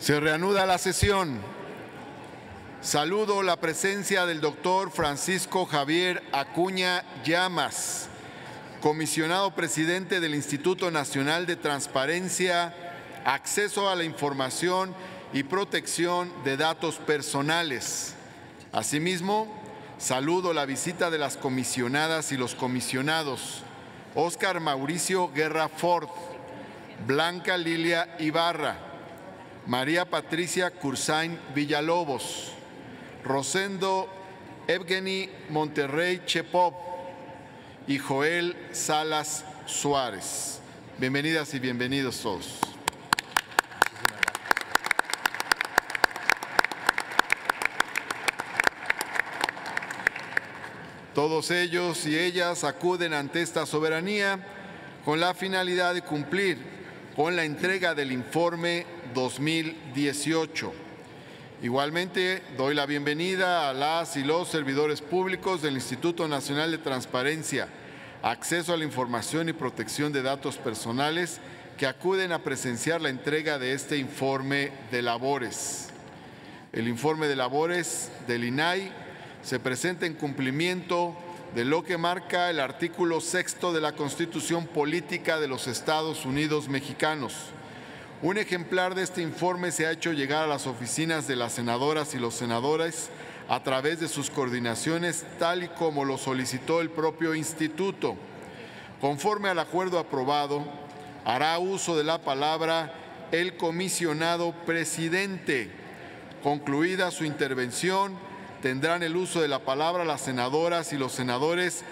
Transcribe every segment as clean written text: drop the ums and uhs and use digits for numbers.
Se reanuda la sesión. Saludo la presencia del doctor Francisco Javier Acuña Llamas, comisionado presidente del Instituto Nacional de Transparencia, Acceso a la Información y Protección de Datos Personales. Asimismo, saludo la visita de las comisionadas y los comisionados Óscar Mauricio Guerra Ford, Blanca Lilia Ibarra, María Patricia Cursain Villalobos, Rosendo Evgeny Monterrey Chepov y Joel Salas Suárez. Bienvenidas y bienvenidos todos. Todos ellos y ellas acuden ante esta soberanía con la finalidad de cumplir con la entrega del informe 2018. Igualmente, doy la bienvenida a las y los servidores públicos del Instituto Nacional de Transparencia, Acceso a la Información y Protección de Datos Personales que acuden a presenciar la entrega de este informe de labores. El informe de labores del INAI se presenta en cumplimiento de lo que marca el artículo 6 de la Constitución Política de los Estados Unidos Mexicanos. Un ejemplar de este informe se ha hecho llegar a las oficinas de las senadoras y los senadores a través de sus coordinaciones, tal y como lo solicitó el propio instituto. Conforme al acuerdo aprobado, hará uso de la palabra el comisionado presidente. Concluida su intervención, tendrán el uso de la palabra las senadoras y los senadores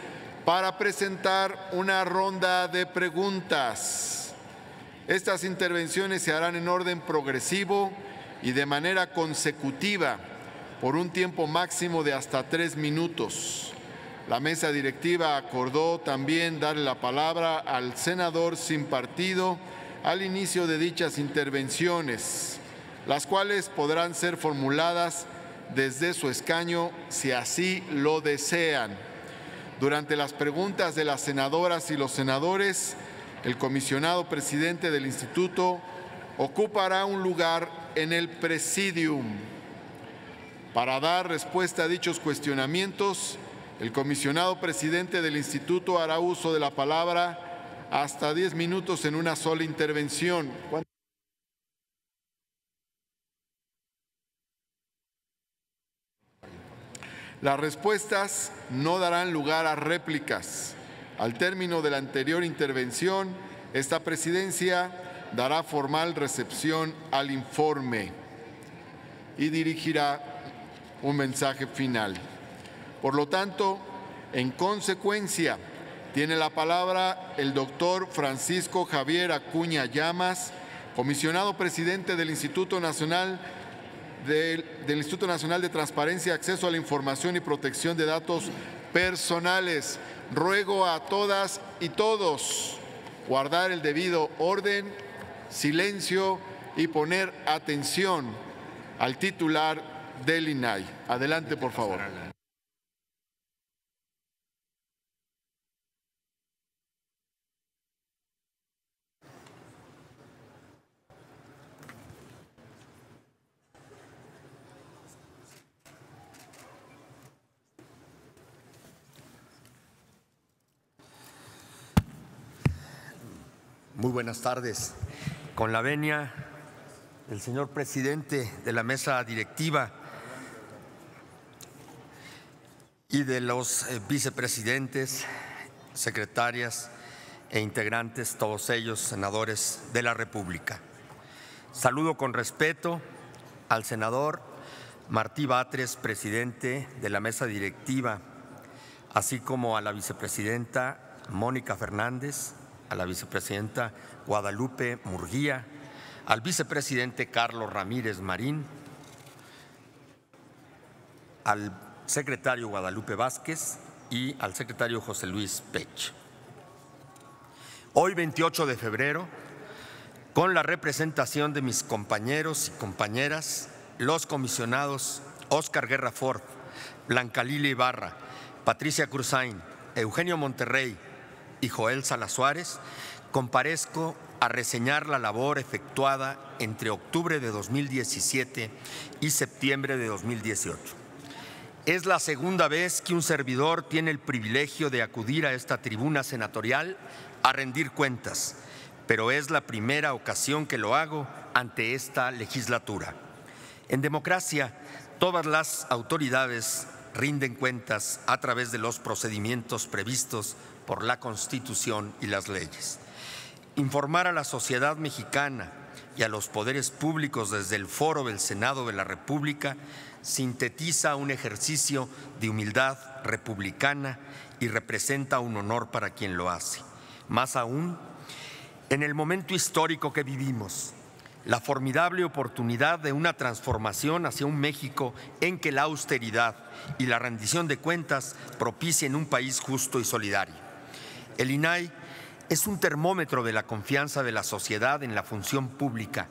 para presentar una ronda de preguntas. Estas intervenciones se harán en orden progresivo y de manera consecutiva por un tiempo máximo de hasta 3 minutos. La mesa directiva acordó también darle la palabra al senador sin partido al inicio de dichas intervenciones, las cuales podrán ser formuladas desde su escaño si así lo desean. Durante las preguntas de las senadoras y los senadores, el comisionado presidente del instituto ocupará un lugar en el presidium. Para dar respuesta a dichos cuestionamientos, el comisionado presidente del instituto hará uso de la palabra hasta 10 minutos en una sola intervención. Las respuestas no darán lugar a réplicas. Al término de la anterior intervención, esta presidencia dará formal recepción al informe y dirigirá un mensaje final. Por lo tanto, en consecuencia, tiene la palabra el doctor Francisco Javier Acuña Llamas, comisionado presidente del Instituto Nacional de Transparencia, Acceso a la Información y Protección de Datos Personales. Ruego a todas y todos guardar el debido orden, silencio y poner atención al titular del INAI. Adelante, por favor. Muy buenas tardes. Con la venia del señor presidente de la mesa directiva y de los vicepresidentes, secretarias e integrantes, todos ellos senadores de la República. Saludo con respeto al senador Martí Batres, presidente de la mesa directiva, así como a la vicepresidenta Mónica Fernández, a la vicepresidenta Guadalupe Murguía, al vicepresidente Carlos Ramírez Marín, al secretario Guadalupe Vázquez y al secretario José Luis Pech. Hoy, 28 de febrero, con la representación de mis compañeros y compañeras, los comisionados Óscar Guerra Ford, Blanca Lilia Ibarra, Patricia Cursain, Eugenio Monterrey y Joel Salas Suárez, comparezco a reseñar la labor efectuada entre octubre de 2017 y septiembre de 2018. Es la segunda vez que un servidor tiene el privilegio de acudir a esta tribuna senatorial a rendir cuentas, pero es la primera ocasión que lo hago ante esta legislatura. En democracia, todas las autoridades rinden cuentas a través de los procedimientos previstos por la Constitución y las leyes. Informar a la sociedad mexicana y a los poderes públicos desde el foro del Senado de la República sintetiza un ejercicio de humildad republicana y representa un honor para quien lo hace. Más aún, en el momento histórico que vivimos, la formidable oportunidad de una transformación hacia un México en que la austeridad y la rendición de cuentas propicien un país justo y solidario. El INAI es un termómetro de la confianza de la sociedad en la función pública,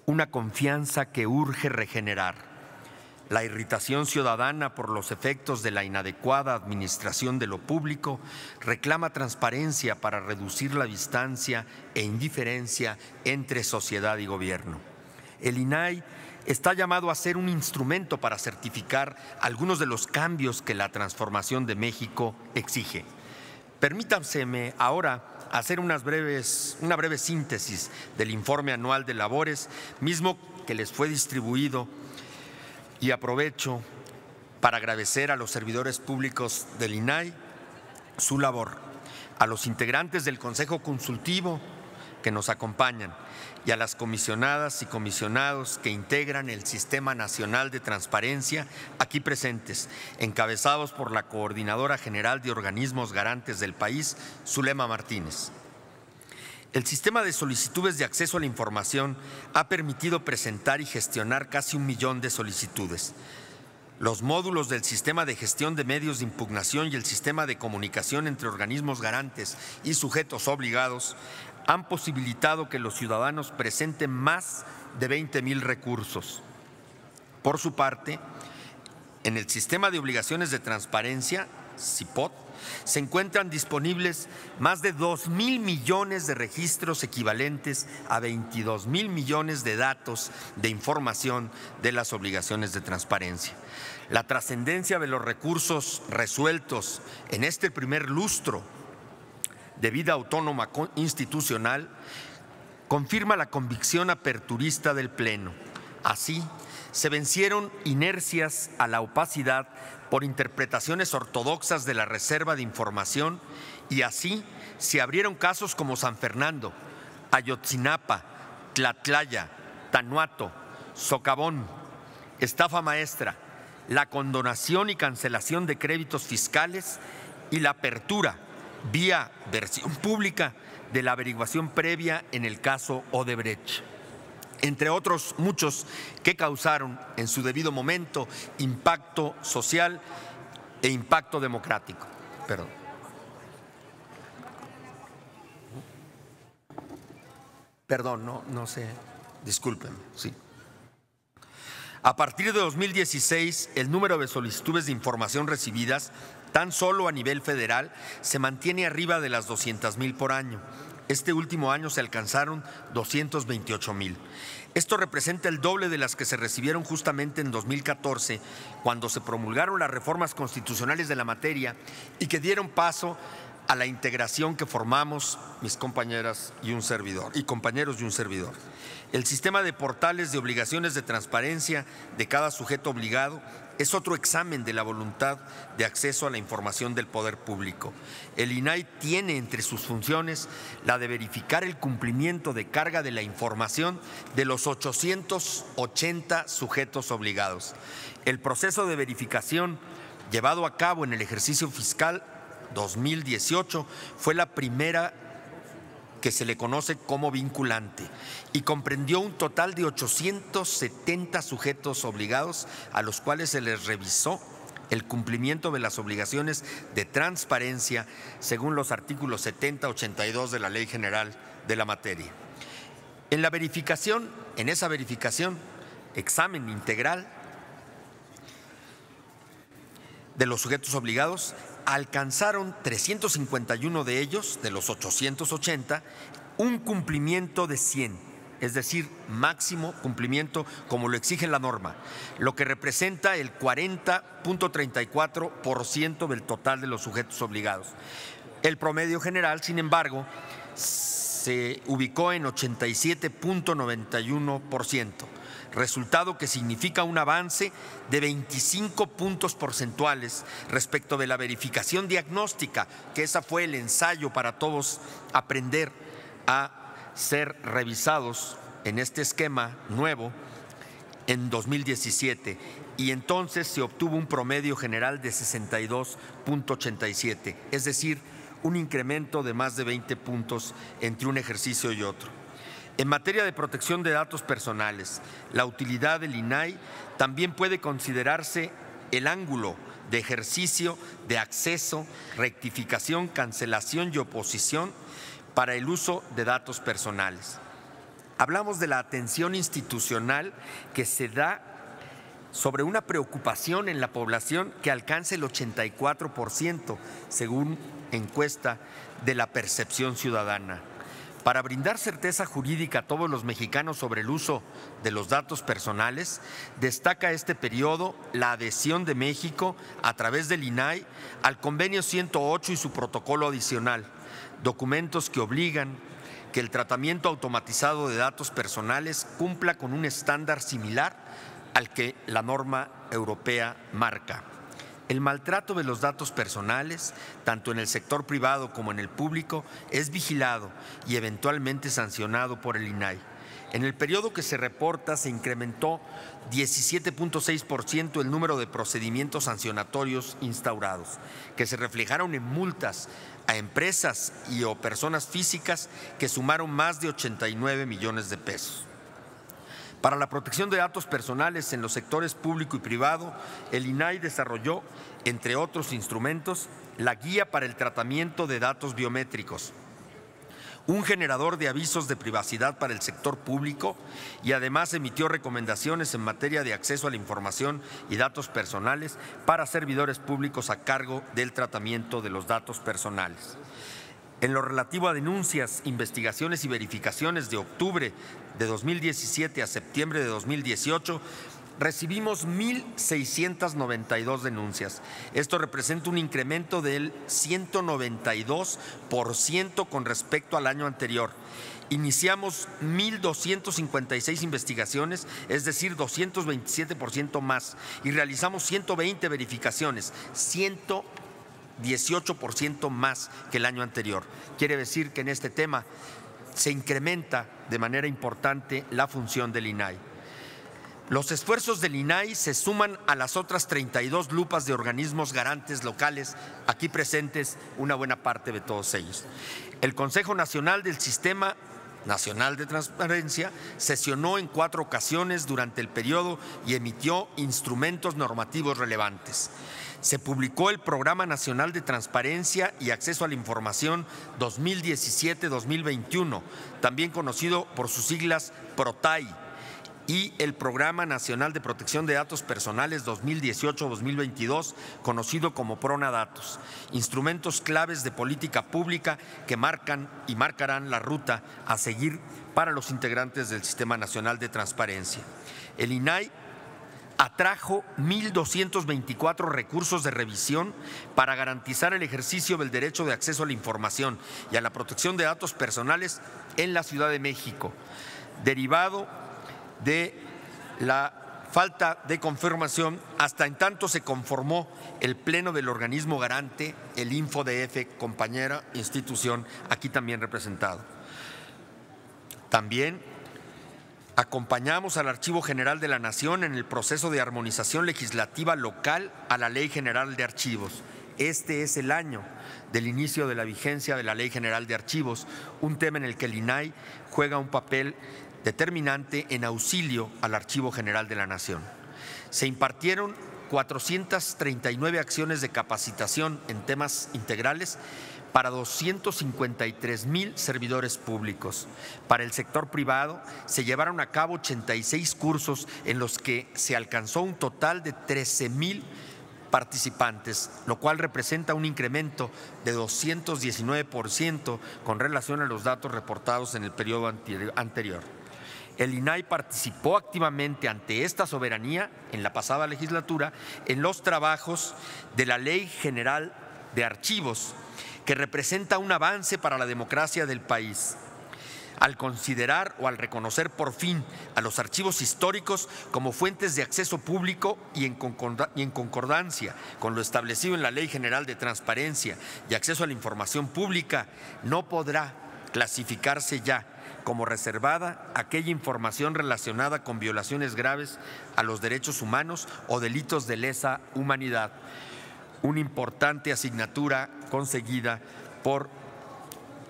una confianza que urge regenerar. La irritación ciudadana por los efectos de la inadecuada administración de lo público reclama transparencia para reducir la distancia e indiferencia entre sociedad y gobierno. El INAI está llamado a ser un instrumento para certificar algunos de los cambios que la transformación de México exige. Permítanseme ahora hacer una breve síntesis del informe anual de labores, mismo que les fue distribuido, y aprovecho para agradecer a los servidores públicos del INAI su labor, a los integrantes del Consejo Consultivo que nos acompañan y a las comisionadas y comisionados que integran el Sistema Nacional de Transparencia aquí presentes, encabezados por la Coordinadora General de Organismos Garantes del país, Zulema Martínez. El sistema de solicitudes de acceso a la información ha permitido presentar y gestionar casi 1 millón de solicitudes. Los módulos del sistema de gestión de medios de impugnación y el sistema de comunicación entre organismos garantes y sujetos obligados han posibilitado que los ciudadanos presenten más de 20,000 recursos. Por su parte, en el sistema de obligaciones de transparencia, CIPOT, se encuentran disponibles más de 2,000 millones de registros equivalentes a 22,000 millones de datos de información de las obligaciones de transparencia. La trascendencia de los recursos resueltos en este primer lustro de vida autónoma institucional confirma la convicción aperturista del Pleno. Así, se vencieron inercias a la opacidad por interpretaciones ortodoxas de la reserva de información y así se abrieron casos como San Fernando, Ayotzinapa, Tlatlaya, Tanuato, Socavón, estafa maestra, la condonación y cancelación de créditos fiscales y la apertura vía versión pública de la averiguación previa en el caso Odebrecht, entre otros muchos que causaron en su debido momento impacto social e impacto democrático. Perdón, no sé, discúlpenme, sí. A partir de 2016, el número de solicitudes de información recibidas, tan solo a nivel federal, se mantiene arriba de las 200,000 por año. Este último año se alcanzaron 228,000. Esto representa el doble de las que se recibieron justamente en 2014, cuando se promulgaron las reformas constitucionales de la materia y que dieron paso a la integración que formamos mis compañeras y un servidor, y compañeros de un servidor. El sistema de portales de obligaciones de transparencia de cada sujeto obligado es otro examen de la voluntad de acceso a la información del poder público. El INAI tiene entre sus funciones la de verificar el cumplimiento de carga de la información de los 880 sujetos obligados. El proceso de verificación llevado a cabo en el ejercicio fiscal 2018 fue la primera que se le conoce como vinculante y comprendió un total de 870 sujetos obligados a los cuales se les revisó el cumplimiento de las obligaciones de transparencia según los artículos 70, 82 de la Ley General de la materia. En esa verificación, examen integral, de los sujetos obligados, alcanzaron 351 de ellos, de los 880, un cumplimiento de 100, es decir, máximo cumplimiento como lo exige la norma, lo que representa el 40.34% del total de los sujetos obligados. El promedio general, sin embargo, se ubicó en 87.91%, resultado que significa un avance de 25 puntos porcentuales respecto de la verificación diagnóstica, que esa fue el ensayo para todos aprender a ser revisados en este esquema nuevo en 2017, y entonces se obtuvo un promedio general de 62.87, es decir, un incremento de más de 20 puntos entre un ejercicio y otro. En materia de protección de datos personales, la utilidad del INAI también puede considerarse el ángulo de ejercicio, de acceso, rectificación, cancelación y oposición para el uso de datos personales. Hablamos de la atención institucional que se da sobre una preocupación en la población que alcanza el 84%, según encuesta de la percepción ciudadana. Para brindar certeza jurídica a todos los mexicanos sobre el uso de los datos personales, destaca este periodo la adhesión de México a través del INAI al Convenio 108 y su protocolo adicional, documentos que obligan que el tratamiento automatizado de datos personales cumpla con un estándar similar al que la norma europea marca. El maltrato de los datos personales, tanto en el sector privado como en el público, es vigilado y eventualmente sancionado por el INAI. En el periodo que se reporta se incrementó 17.6% el número de procedimientos sancionatorios instaurados, que se reflejaron en multas a empresas y o personas físicas que sumaron más de 89 millones de pesos. Para la protección de datos personales en los sectores público y privado, el INAI desarrolló, entre otros instrumentos, la Guía para el Tratamiento de Datos Biométricos, un generador de avisos de privacidad para el sector público, y además emitió recomendaciones en materia de acceso a la información y datos personales para servidores públicos a cargo del tratamiento de los datos personales. En lo relativo a denuncias, investigaciones y verificaciones de octubre de 2017 a septiembre de 2018, recibimos 1,692 denuncias. Esto representa un incremento del 192% con respecto al año anterior. Iniciamos 1,256 investigaciones, es decir, 227% más, y realizamos 120 verificaciones, 118% más que el año anterior. Quiere decir que en este tema se incrementa de manera importante la función del INAI. Los esfuerzos del INAI se suman a las otras 32 lupas de organismos garantes locales, aquí presentes una buena parte de todos ellos. El Consejo Nacional del Sistema Nacional de Transparencia sesionó en 4 ocasiones durante el periodo y emitió instrumentos normativos relevantes. Se publicó el Programa Nacional de Transparencia y Acceso a la Información 2017-2021, también conocido por sus siglas PROTAI, y el Programa Nacional de Protección de Datos Personales 2018-2022, conocido como PRONADATOS, instrumentos claves de política pública que marcan y marcarán la ruta a seguir para los integrantes del Sistema Nacional de Transparencia. El INAI atrajo 1,224 recursos de revisión para garantizar el ejercicio del derecho de acceso a la información y a la protección de datos personales en la Ciudad de México, derivado de la falta de confirmación hasta en tanto se conformó el pleno del organismo garante, el InfoDF, compañera institución aquí también representado. También acompañamos al Archivo General de la Nación en el proceso de armonización legislativa local a la Ley General de Archivos. Este es el año del inicio de la vigencia de la Ley General de Archivos, un tema en el que el INAI juega un papel determinante en auxilio al Archivo General de la Nación. Se impartieron 439 acciones de capacitación en temas integrales para 253,000 servidores públicos. Para el sector privado se llevaron a cabo 86 cursos en los que se alcanzó un total de 13,000 participantes, lo cual representa un incremento de 219% con relación a los datos reportados en el periodo anterior. El INAI participó activamente ante esta soberanía en la pasada legislatura en los trabajos de la Ley General de Archivos, que representa un avance para la democracia del país, al considerar o al reconocer por fin a los archivos históricos como fuentes de acceso público y en concordancia con lo establecido en la Ley General de Transparencia y Acceso a la Información Pública, no podrá clasificarse ya como reservada aquella información relacionada con violaciones graves a los derechos humanos o delitos de lesa humanidad. Una importante asignatura conseguida por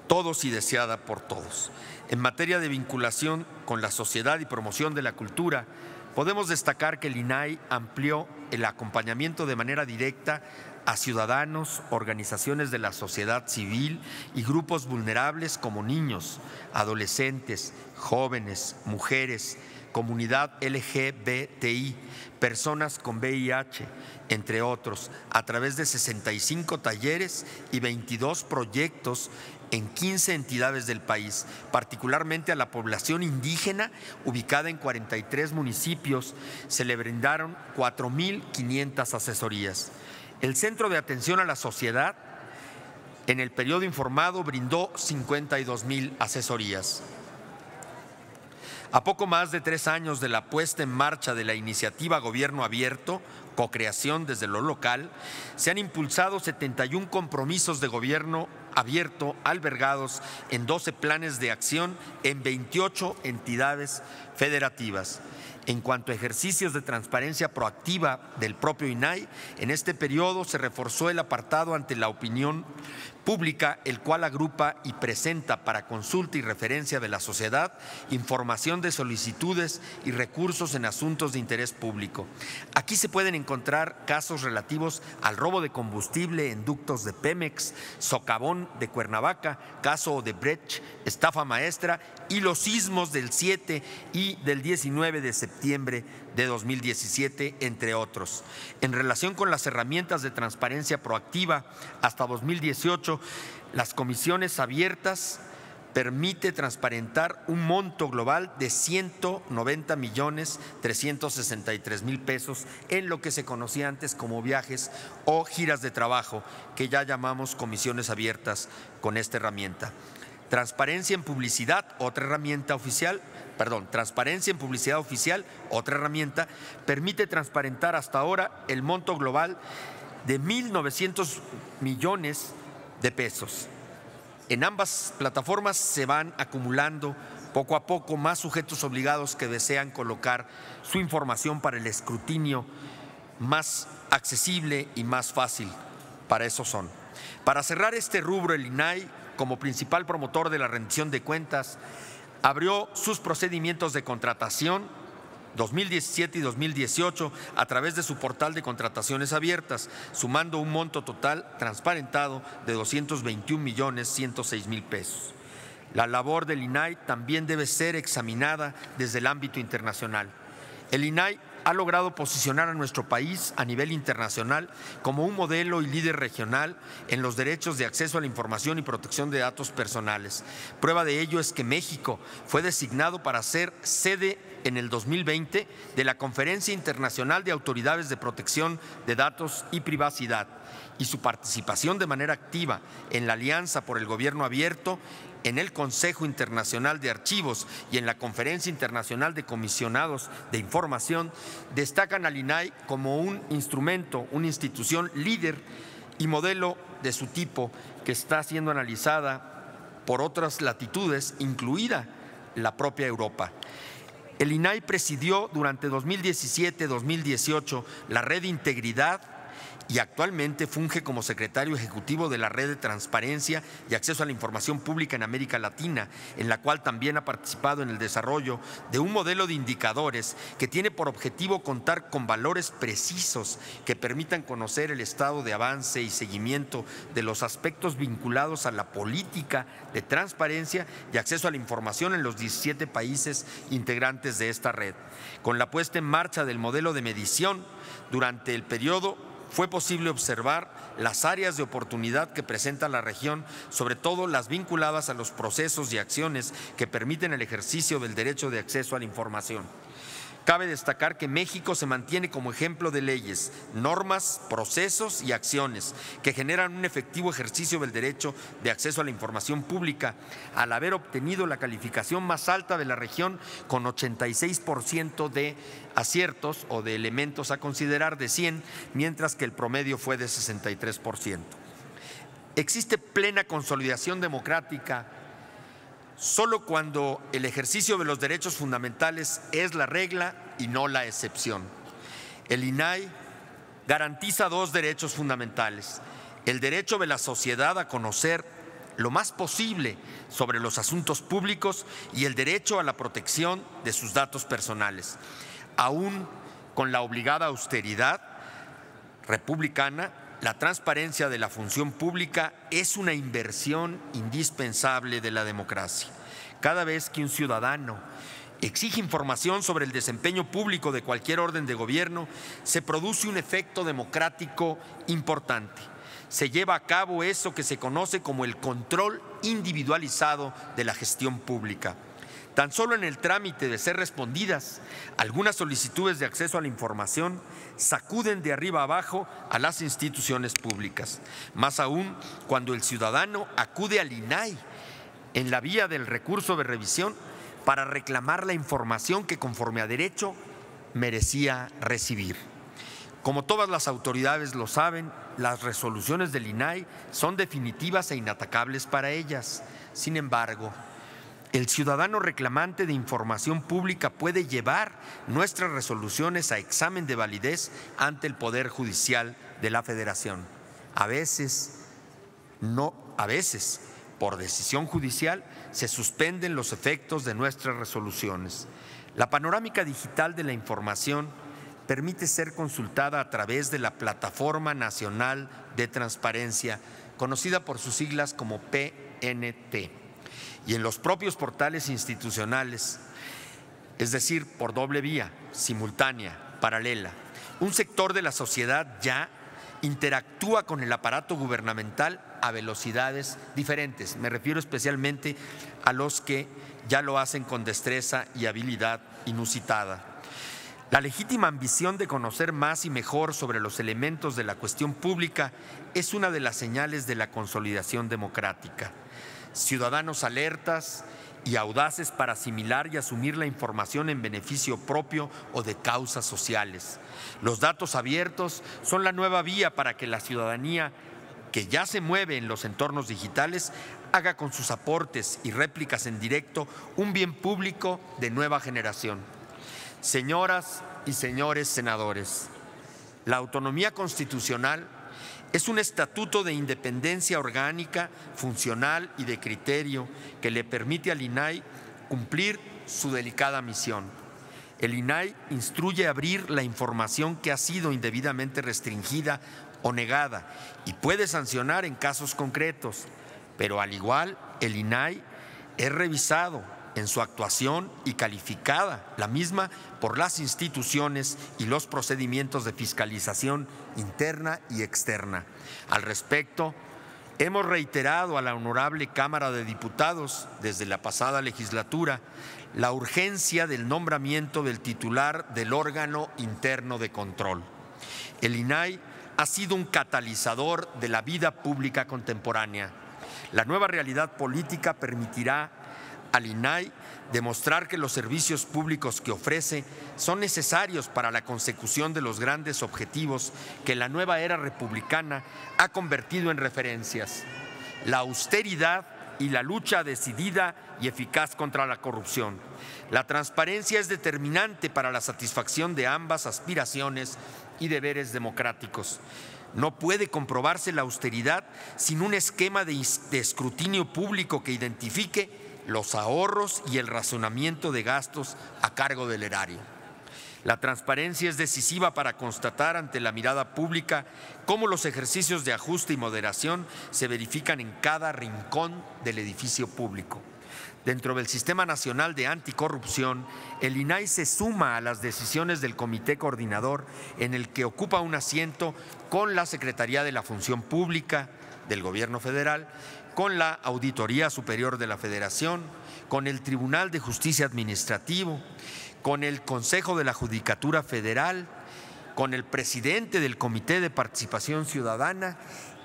todos y deseada por todos. En materia de vinculación con la sociedad y promoción de la cultura, podemos destacar que el INAI amplió el acompañamiento de manera directa a ciudadanos, organizaciones de la sociedad civil y grupos vulnerables como niños, adolescentes, jóvenes, mujeres, comunidad LGBTI, personas con VIH, entre otros, a través de 65 talleres y 22 proyectos en 15 entidades del país, particularmente a la población indígena ubicada en 43 municipios. Se le brindaron 4.500 asesorías. El Centro de Atención a la Sociedad, en el periodo informado, brindó 52.000 asesorías. A poco más de 3 años de la puesta en marcha de la iniciativa Gobierno Abierto, cocreación desde lo local, se han impulsado 71 compromisos de gobierno abierto albergados en 12 planes de acción en 28 entidades federativas. En cuanto a ejercicios de transparencia proactiva del propio INAI, en este periodo se reforzó el apartado ante la opinión pública, el cual agrupa y presenta para consulta y referencia de la sociedad información de solicitudes y recursos en asuntos de interés público. Aquí se pueden encontrar casos relativos al robo de combustible en ductos de Pemex, socavón de Cuernavaca, caso Odebrecht, estafa maestra y los sismos del 7 y del 19 de septiembre de 2017, entre otros. En relación con las herramientas de transparencia proactiva, hasta 2018, las comisiones abiertas permite transparentar un monto global de 190.363.000 pesos en lo que se conocía antes como viajes o giras de trabajo, que ya llamamos comisiones abiertas con esta herramienta. Transparencia en publicidad, otra herramienta oficial, transparencia en publicidad oficial, otra herramienta, permite transparentar hasta ahora el monto global de 1.900 millones de pesos. En ambas plataformas se van acumulando poco a poco más sujetos obligados que desean colocar su información para el escrutinio más accesible y más fácil. Para eso son. Para cerrar este rubro, el INAI, como principal promotor de la rendición de cuentas, abrió sus procedimientos de contratación 2017 y 2018 a través de su portal de contrataciones abiertas, sumando un monto total transparentado de 221.106.000 pesos. La labor del INAI también debe ser examinada desde el ámbito internacional. El INAI ha logrado posicionar a nuestro país a nivel internacional como un modelo y líder regional en los derechos de acceso a la información y protección de datos personales. Prueba de ello es que México fue designado para ser sede en el 2020 de la Conferencia Internacional de Autoridades de Protección de Datos y Privacidad, y su participación de manera activa en la Alianza por el Gobierno Abierto, en el Consejo Internacional de Archivos y en la Conferencia Internacional de Comisionados de Información destacan al INAI como un instrumento, una institución líder y modelo de su tipo que está siendo analizada por otras latitudes, incluida la propia Europa. El INAI presidió durante 2017-2018 la Red de Integridad y actualmente funge como secretario ejecutivo de la Red de Transparencia y Acceso a la Información Pública en América Latina, en la cual también ha participado en el desarrollo de un modelo de indicadores que tiene por objetivo contar con valores precisos que permitan conocer el estado de avance y seguimiento de los aspectos vinculados a la política de transparencia y acceso a la información en los 17 países integrantes de esta red. Con la puesta en marcha del modelo de medición durante el periodo fue posible observar las áreas de oportunidad que presenta la región, sobre todo las vinculadas a los procesos y acciones que permiten el ejercicio del derecho de acceso a la información. Cabe destacar que México se mantiene como ejemplo de leyes, normas, procesos y acciones que generan un efectivo ejercicio del derecho de acceso a la información pública, al haber obtenido la calificación más alta de la región con 86% de aciertos o de elementos a considerar de 100, mientras que el promedio fue de 63%. Existe plena consolidación democrática solo cuando el ejercicio de los derechos fundamentales es la regla y no la excepción. El INAI garantiza dos derechos fundamentales: el derecho de la sociedad a conocer lo más posible sobre los asuntos públicos y el derecho a la protección de sus datos personales. Aún con la obligada austeridad republicana, la transparencia de la función pública es una inversión indispensable de la democracia. Cada vez que un ciudadano exige información sobre el desempeño público de cualquier orden de gobierno, se produce un efecto democrático importante. Se lleva a cabo eso que se conoce como el control individualizado de la gestión pública. Tan solo en el trámite de ser respondidas, algunas solicitudes de acceso a la información sacuden de arriba abajo a las instituciones públicas. Más aún cuando el ciudadano acude al INAI en la vía del recurso de revisión para reclamar la información que conforme a derecho merecía recibir. Como todas las autoridades lo saben, las resoluciones del INAI son definitivas e inatacables para ellas. Sin embargo, el ciudadano reclamante de información pública puede llevar nuestras resoluciones a examen de validez ante el Poder Judicial de la Federación. A veces, por decisión judicial, se suspenden los efectos de nuestras resoluciones. La panorámica digital de la información permite ser consultada a través de la Plataforma Nacional de Transparencia, conocida por sus siglas como PNT, y en los propios portales institucionales, es decir, por doble vía, simultánea, paralela. Un sector de la sociedad ya interactúa con el aparato gubernamental a velocidades diferentes. Me refiero especialmente a los que ya lo hacen con destreza y habilidad inusitada. La legítima ambición de conocer más y mejor sobre los elementos de la cuestión pública es una de las señales de la consolidación democrática. Ciudadanos alertas y audaces para asimilar y asumir la información en beneficio propio o de causas sociales. Los datos abiertos son la nueva vía para que la ciudadanía, que ya se mueve en los entornos digitales, haga con sus aportes y réplicas en directo un bien público de nueva generación. Señoras y señores senadores, la autonomía constitucional es un estatuto de independencia orgánica, funcional y de criterio que le permite al INAI cumplir su delicada misión. El INAI instruye a abrir la información que ha sido indebidamente restringida o negada y puede sancionar en casos concretos, pero al igual el INAI es revisado en su actuación y calificada la misma por las instituciones y los procedimientos de fiscalización interna y externa. Al respecto, hemos reiterado a la honorable Cámara de Diputados desde la pasada legislatura la urgencia del nombramiento del titular del órgano interno de control. El INAI ha sido un catalizador de la vida pública contemporánea. La nueva realidad política permitirá al INAI demostrar que los servicios públicos que ofrece son necesarios para la consecución de los grandes objetivos que la nueva era republicana ha convertido en referencias: la austeridad y la lucha decidida y eficaz contra la corrupción. La transparencia es determinante para la satisfacción de ambas aspiraciones y deberes democráticos. No puede comprobarse la austeridad sin un esquema de escrutinio público que identifique los ahorros y el razonamiento de gastos a cargo del erario. La transparencia es decisiva para constatar ante la mirada pública cómo los ejercicios de ajuste y moderación se verifican en cada rincón del edificio público. Dentro del Sistema Nacional de Anticorrupción, el INAI se suma a las decisiones del Comité Coordinador, en el que ocupa un asiento con la Secretaría de la Función Pública del Gobierno Federal, con la Auditoría Superior de la Federación, con el Tribunal de Justicia Administrativo, con el Consejo de la Judicatura Federal, con el presidente del Comité de Participación Ciudadana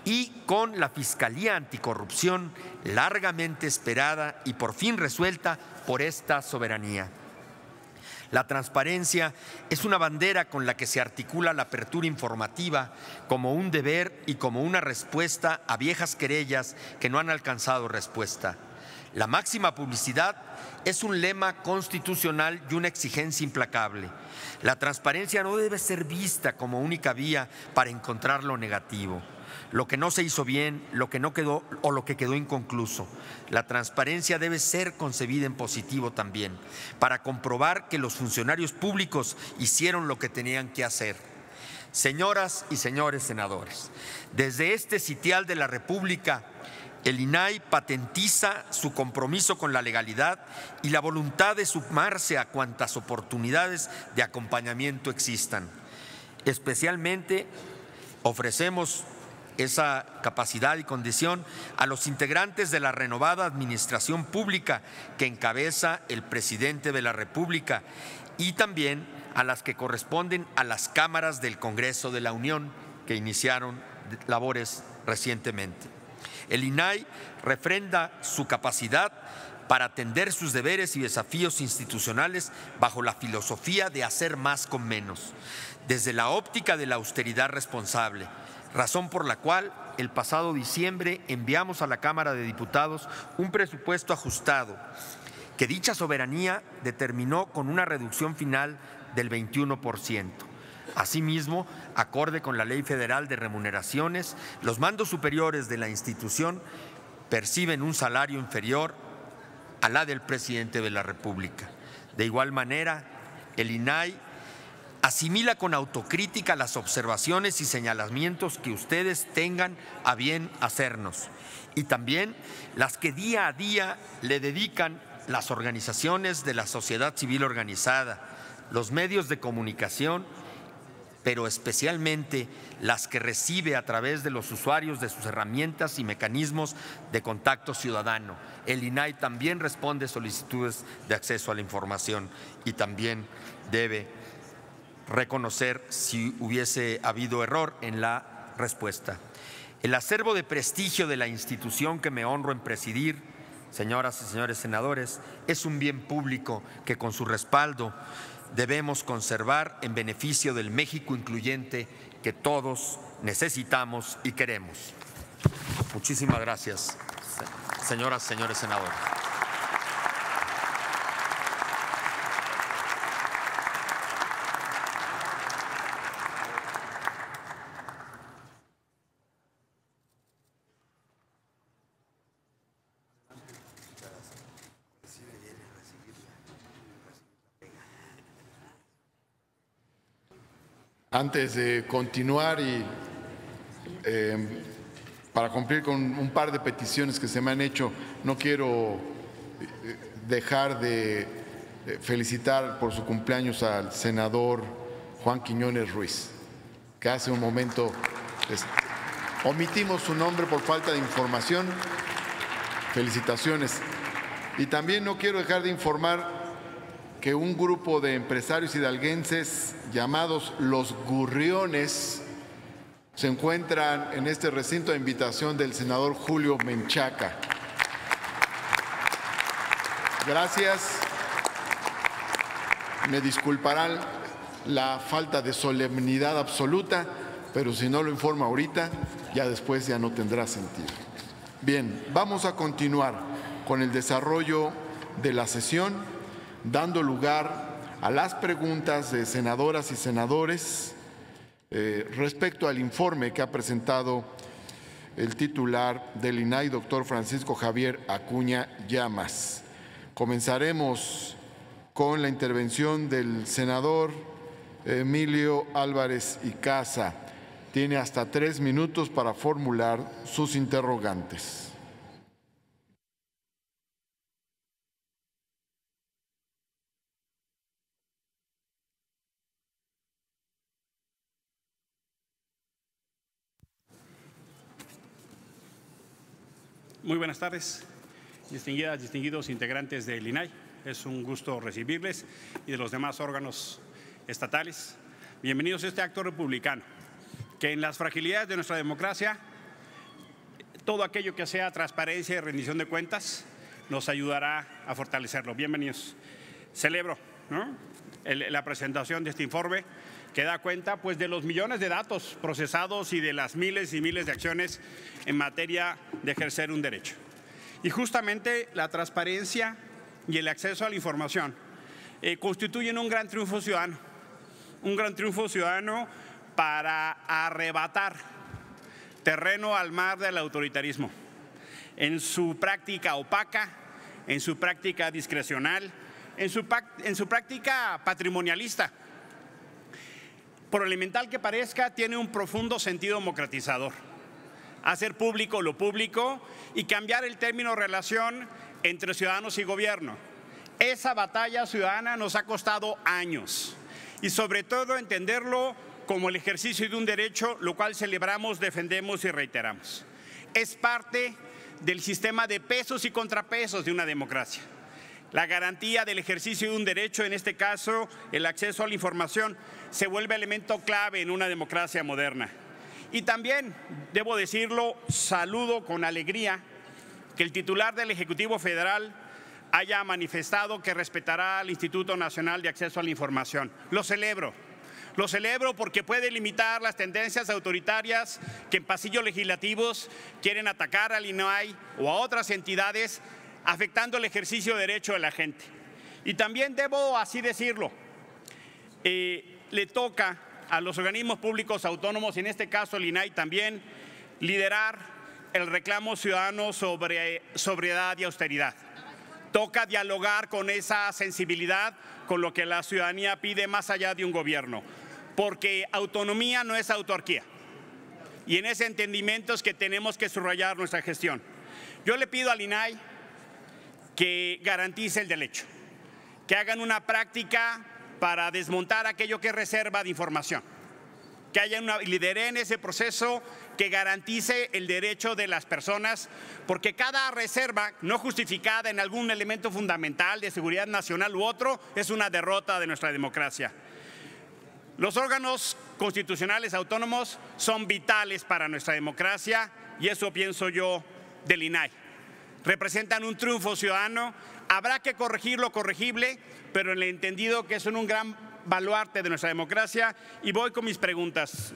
y con la Fiscalía Anticorrupción, largamente esperada y por fin resuelta por esta soberanía. La transparencia es una bandera con la que se articula la apertura informativa como un deber y como una respuesta a viejas querellas que no han alcanzado respuesta. La máxima publicidad es un lema constitucional y una exigencia implacable. La transparencia no debe ser vista como única vía para encontrar lo negativo, lo que no se hizo bien, lo que no quedó o lo que quedó inconcluso. La transparencia debe ser concebida en positivo también, para comprobar que los funcionarios públicos hicieron lo que tenían que hacer. Señoras y señores senadores, desde este sitial de la República, el INAI patentiza su compromiso con la legalidad y la voluntad de sumarse a cuantas oportunidades de acompañamiento existan. Especialmente ofrecemos esa capacidad y condición a los integrantes de la renovada administración pública que encabeza el presidente de la República y también a las que corresponden a las cámaras del Congreso de la Unión que iniciaron labores recientemente. El INAI refrenda su capacidad para atender sus deberes y desafíos institucionales bajo la filosofía de hacer más con menos, desde la óptica de la austeridad responsable, razón por la cual el pasado diciembre enviamos a la Cámara de Diputados un presupuesto ajustado que dicha soberanía determinó con una reducción final del 21%. Asimismo, acorde con la Ley Federal de Remuneraciones, los mandos superiores de la institución perciben un salario inferior a la del presidente de la República. De igual manera, el INAI asimila con autocrítica las observaciones y señalamientos que ustedes tengan a bien hacernos y también las que día a día le dedican las organizaciones de la sociedad civil organizada, los medios de comunicación, pero especialmente las que recibe a través de los usuarios de sus herramientas y mecanismos de contacto ciudadano. El INAI también responde solicitudes de acceso a la información y también debe reconocer si hubiese habido error en la respuesta. El acervo de prestigio de la institución que me honro en presidir, señoras y señores senadores, es un bien público que con su respaldo debemos conservar en beneficio del México incluyente que todos necesitamos y queremos. Muchísimas gracias, señoras y señores senadores. Antes de continuar y para cumplir con un par de peticiones que se me han hecho, no quiero dejar de felicitar por su cumpleaños al senador Juan Quiñones Ruiz, que hace un momento omitimos su nombre por falta de información. Felicitaciones. Y también no quiero dejar de informar que un grupo de empresarios hidalguenses llamados Los Gurriones se encuentran en este recinto a invitación del senador Julio Menchaca. Gracias. Me disculparán la falta de solemnidad absoluta, pero si no lo informo ahorita, ya después ya no tendrá sentido. Bien, vamos a continuar con el desarrollo de la sesión, dando lugar a las preguntas de senadoras y senadores respecto al informe que ha presentado el titular del INAI, doctor Francisco Javier Acuña Llamas. Comenzaremos con la intervención del senador Emilio Álvarez y Casa. Tiene hasta 3 minutos para formular sus interrogantes. Muy buenas tardes, distinguidas, distinguidos integrantes del INAI. Es un gusto recibirles y de los demás órganos estatales. Bienvenidos a este acto republicano, que en las fragilidades de nuestra democracia, todo aquello que sea transparencia y rendición de cuentas nos ayudará a fortalecerlo. Bienvenidos. Celebro, ¿no?, la presentación de este informe que da cuenta pues, de los millones de datos procesados y de las miles y miles de acciones en materia de ejercer un derecho. Y justamente la transparencia y el acceso a la información constituyen un gran triunfo ciudadano para arrebatar terreno al mar del autoritarismo en su práctica opaca, en su práctica discrecional, en su práctica patrimonialista. Por elemental que parezca, tiene un profundo sentido democratizador. Hacer público lo público y cambiar el término relación entre ciudadanos y gobierno. Esa batalla ciudadana nos ha costado años y sobre todo entenderlo como el ejercicio de un derecho, lo cual celebramos, defendemos y reiteramos. Es parte del sistema de pesos y contrapesos de una democracia. La garantía del ejercicio de un derecho, en este caso el acceso a la información, se vuelve elemento clave en una democracia moderna. Y también, debo decirlo, saludo con alegría que el titular del Ejecutivo Federal haya manifestado que respetará al Instituto Nacional de Acceso a la Información. Lo celebro porque puede limitar las tendencias autoritarias que en pasillos legislativos quieren atacar al INAI o a otras entidades, afectando el ejercicio de derecho de la gente. Y también debo así decirlo, le toca a los organismos públicos autónomos, en este caso el INAI también, liderar el reclamo ciudadano sobre sobriedad y austeridad. Toca dialogar con esa sensibilidad, con lo que la ciudadanía pide más allá de un gobierno, porque autonomía no es autarquía. Y en ese entendimiento es que tenemos que subrayar nuestra gestión. Yo le pido al INAI que garantice el derecho, que hagan una práctica para desmontar aquello que es reserva de información, que haya una liderazgo en ese proceso que garantice el derecho de las personas, porque cada reserva no justificada en algún elemento fundamental de seguridad nacional u otro es una derrota de nuestra democracia. Los órganos constitucionales autónomos son vitales para nuestra democracia y eso pienso yo del INAI. Representan un triunfo ciudadano, habrá que corregir lo corregible, pero en el entendido que son un gran baluarte de nuestra democracia. Y voy con mis preguntas,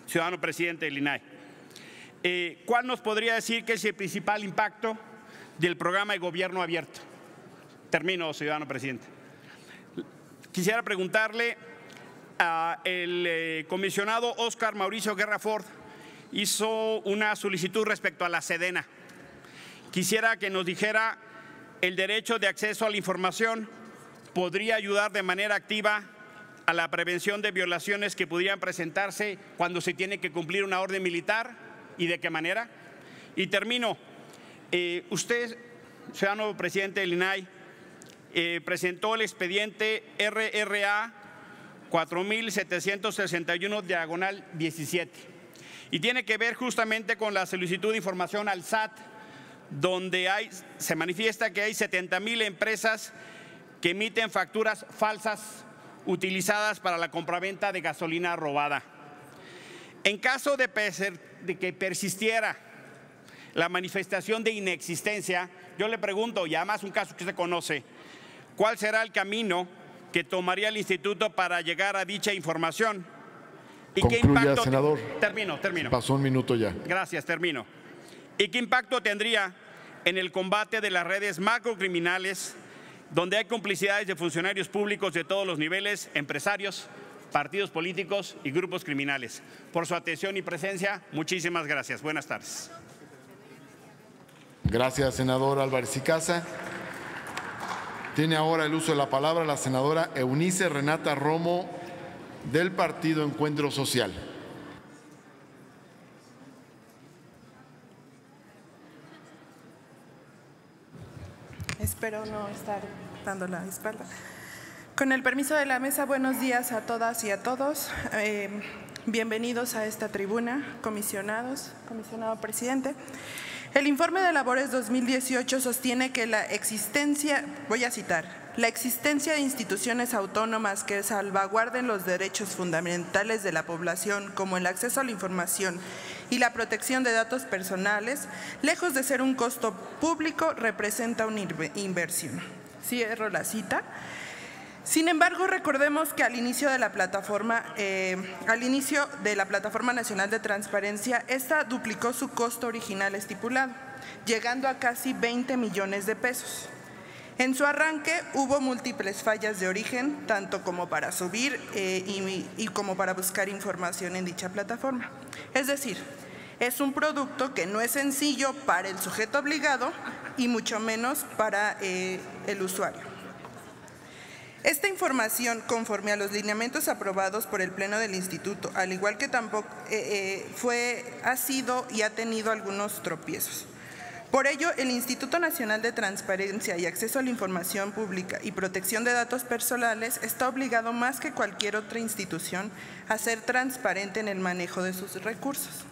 ciudadano presidente del INAI. ¿Cuál nos podría decir que es el principal impacto del programa de gobierno abierto? Termino, ciudadano presidente. Quisiera preguntarle el comisionado Óscar Mauricio Guerra Ford hizo una solicitud respecto a la Sedena. Quisiera que nos dijera, el derecho de acceso a la información podría ayudar de manera activa a la prevención de violaciones que pudieran presentarse cuando se tiene que cumplir una orden militar y de qué manera. Y termino, usted, ciudadano presidente del INAI, presentó el expediente RRA 4761/17 y tiene que ver justamente con la solicitud de información al SAT, donde se manifiesta que hay 70,000 empresas que emiten facturas falsas utilizadas para la compraventa de gasolina robada. En caso de que persistiera la manifestación de inexistencia, yo le pregunto, y además un caso que se conoce, ¿cuál será el camino que tomaría el instituto para llegar a dicha información? ¿Y concluya, qué impacto, senador? Termino. Pasó un minuto ya. Gracias, termino. ¿Y qué impacto tendría en el combate de las redes macrocriminales, donde hay complicidades de funcionarios públicos de todos los niveles, empresarios, partidos políticos y grupos criminales? Por su atención y presencia, muchísimas gracias. Buenas tardes. Gracias, senador Álvarez y Casa. Tiene ahora el uso de la palabra la senadora Eunice Renata Romo, del Partido Encuentro Social. Espero no estar dando la espalda. Con el permiso de la mesa, buenos días a todas y a todos. Bienvenidos a esta tribuna, comisionados, comisionado presidente. El informe de labores 2018 sostiene que voy a citar, la existencia de instituciones autónomas que salvaguarden los derechos fundamentales de la población, como el acceso a la información y la protección de datos personales, lejos de ser un costo público, representa una inversión. Cierro la cita. Sin embargo, recordemos que al inicio de la Plataforma Nacional de Transparencia, esta duplicó su costo original estipulado, llegando a casi 20 millones de pesos. En su arranque hubo múltiples fallas de origen, tanto como para subir y como para buscar información en dicha plataforma. Es decir, es un producto que no es sencillo para el sujeto obligado y mucho menos para el usuario. Esta información, conforme a los lineamientos aprobados por el Pleno del Instituto, al igual que tampoco ha sido y ha tenido algunos tropiezos. Por ello, el Instituto Nacional de Transparencia y Acceso a la Información Pública y Protección de Datos Personales está obligado más que cualquier otra institución a ser transparente en el manejo de sus recursos.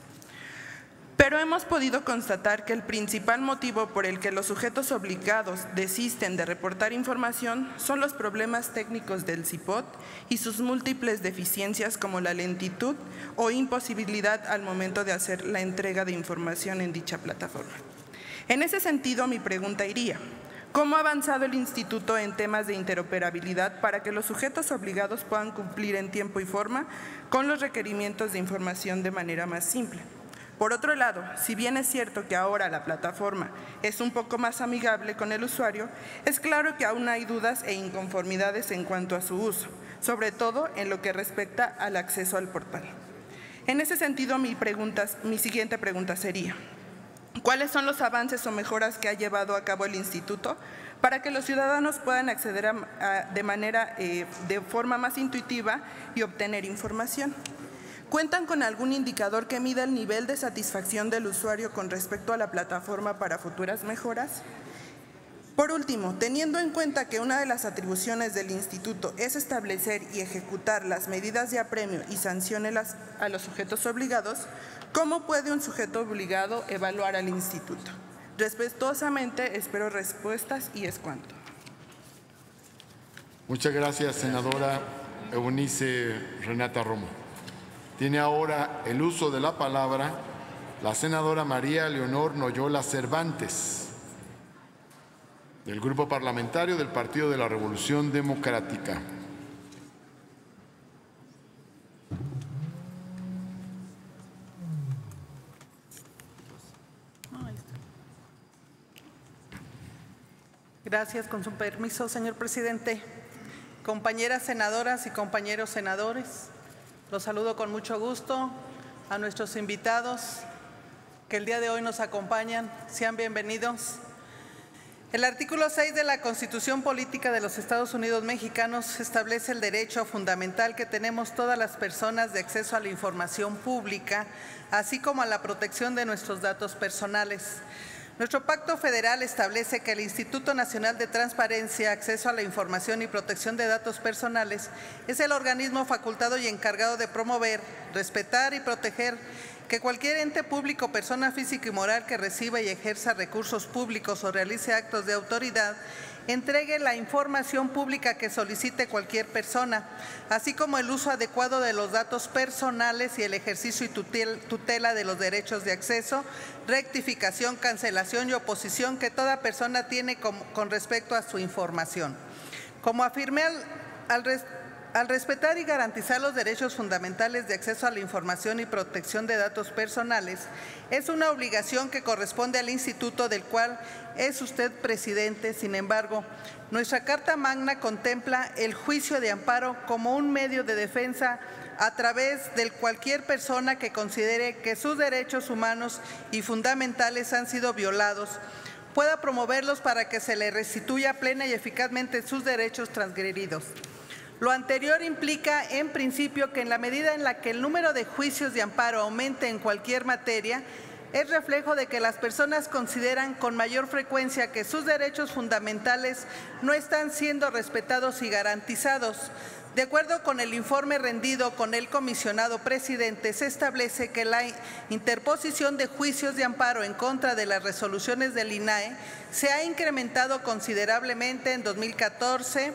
Pero hemos podido constatar que el principal motivo por el que los sujetos obligados desisten de reportar información son los problemas técnicos del CIPOT y sus múltiples deficiencias como la lentitud o imposibilidad al momento de hacer la entrega de información en dicha plataforma. En ese sentido, mi pregunta iría: ¿cómo ha avanzado el Instituto en temas de interoperabilidad para que los sujetos obligados puedan cumplir en tiempo y forma con los requerimientos de información de manera más simple? Por otro lado, si bien es cierto que ahora la plataforma es un poco más amigable con el usuario, es claro que aún hay dudas e inconformidades en cuanto a su uso, sobre todo en lo que respecta al acceso al portal. En ese sentido, mi siguiente pregunta sería: ¿cuáles son los avances o mejoras que ha llevado a cabo el Instituto para que los ciudadanos puedan acceder de forma más intuitiva y obtener información? ¿Cuentan con algún indicador que mida el nivel de satisfacción del usuario con respecto a la plataforma para futuras mejoras? Por último, teniendo en cuenta que una de las atribuciones del Instituto es establecer y ejecutar las medidas de apremio y sanciones a los sujetos obligados, ¿cómo puede un sujeto obligado evaluar al Instituto? Respetuosamente espero respuestas y es cuanto. Muchas gracias, senadora Eunice Renata Romo. Tiene ahora el uso de la palabra la senadora María Leonor Noyola Cervantes, del Grupo Parlamentario del Partido de la Revolución Democrática. Gracias, con su permiso, señor presidente. Compañeras senadoras y compañeros senadores, los saludo con mucho gusto. A nuestros invitados que el día de hoy nos acompañan, sean bienvenidos. El artículo 6 de la Constitución Política de los Estados Unidos Mexicanos establece el derecho fundamental que tenemos todas las personas de acceso a la información pública, así como a la protección de nuestros datos personales. Nuestro pacto federal establece que el Instituto Nacional de Transparencia, Acceso a la Información y Protección de Datos Personales es el organismo facultado y encargado de promover, respetar y proteger que cualquier ente público, persona física y moral que reciba y ejerza recursos públicos o realice actos de autoridad, entregue la información pública que solicite cualquier persona, así como el uso adecuado de los datos personales y el ejercicio y tutela de los derechos de acceso, rectificación, cancelación y oposición que toda persona tiene con respecto a su información. Como afirmé, al respetar y garantizar los derechos fundamentales de acceso a la información y protección de datos personales, es una obligación que corresponde al Instituto del cual es usted presidente. Sin embargo, nuestra Carta Magna contempla el juicio de amparo como un medio de defensa a través del cualquier persona que considere que sus derechos humanos y fundamentales han sido violados, pueda promoverlos para que se le restituya plena y eficazmente sus derechos transgredidos. Lo anterior implica, en principio, que en la medida en la que el número de juicios de amparo aumente en cualquier materia, es reflejo de que las personas consideran con mayor frecuencia que sus derechos fundamentales no están siendo respetados y garantizados, De acuerdo con el informe rendido con el comisionado presidente, se establece que la interposición de juicios de amparo en contra de las resoluciones del INAE se ha incrementado considerablemente en 2014,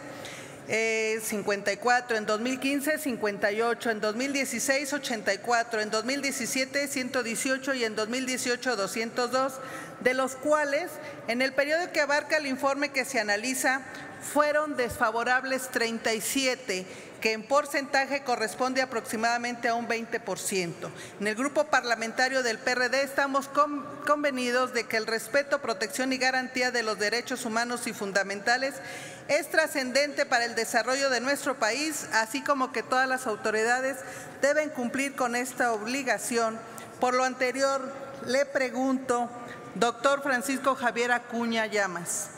54, en 2015, 58, en 2016, 84, en 2017, 118 y en 2018, 202, de los cuales, en el periodo que abarca el informe que se analiza, fueron desfavorables 37, que en porcentaje corresponde aproximadamente a un 20%. En el grupo parlamentario del PRD estamos convenidos de que el respeto, protección y garantía de los derechos humanos y fundamentales es trascendente para el desarrollo de nuestro país, así como que todas las autoridades deben cumplir con esta obligación. Por lo anterior, le pregunto, doctor Francisco Javier Acuña Llamas.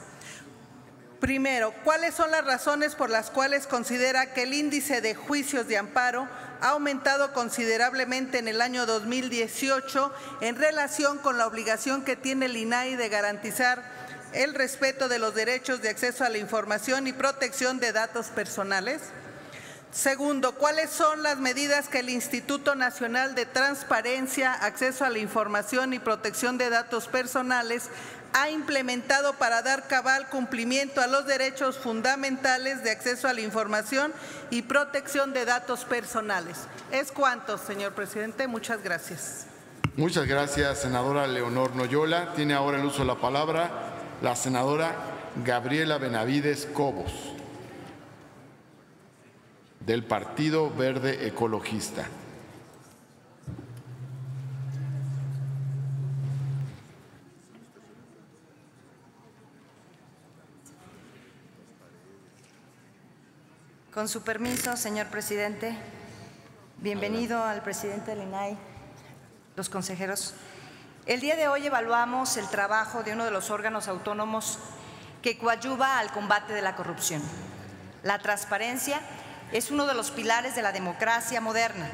Primero, ¿cuáles son las razones por las cuales considera que el índice de juicios de amparo ha aumentado considerablemente en el año 2018 en relación con la obligación que tiene el INAI de garantizar el respeto de los derechos de acceso a la información y protección de datos personales? Segundo, ¿cuáles son las medidas que el Instituto Nacional de Transparencia, Acceso a la Información y Protección de Datos Personales ha implementado para dar cabal cumplimiento a los derechos fundamentales de acceso a la información y protección de datos personales? Es cuanto, señor presidente. Muchas gracias. Muchas gracias, senadora Leonor Noyola. Tiene ahora el uso de la palabra la senadora Gabriela Benavides Cobos, del Partido Verde Ecologista. Con su permiso, señor presidente, bienvenido al presidente del INAI, los consejeros. El día de hoy evaluamos el trabajo de uno de los órganos autónomos que coadyuva al combate de la corrupción. La transparencia es uno de los pilares de la democracia moderna.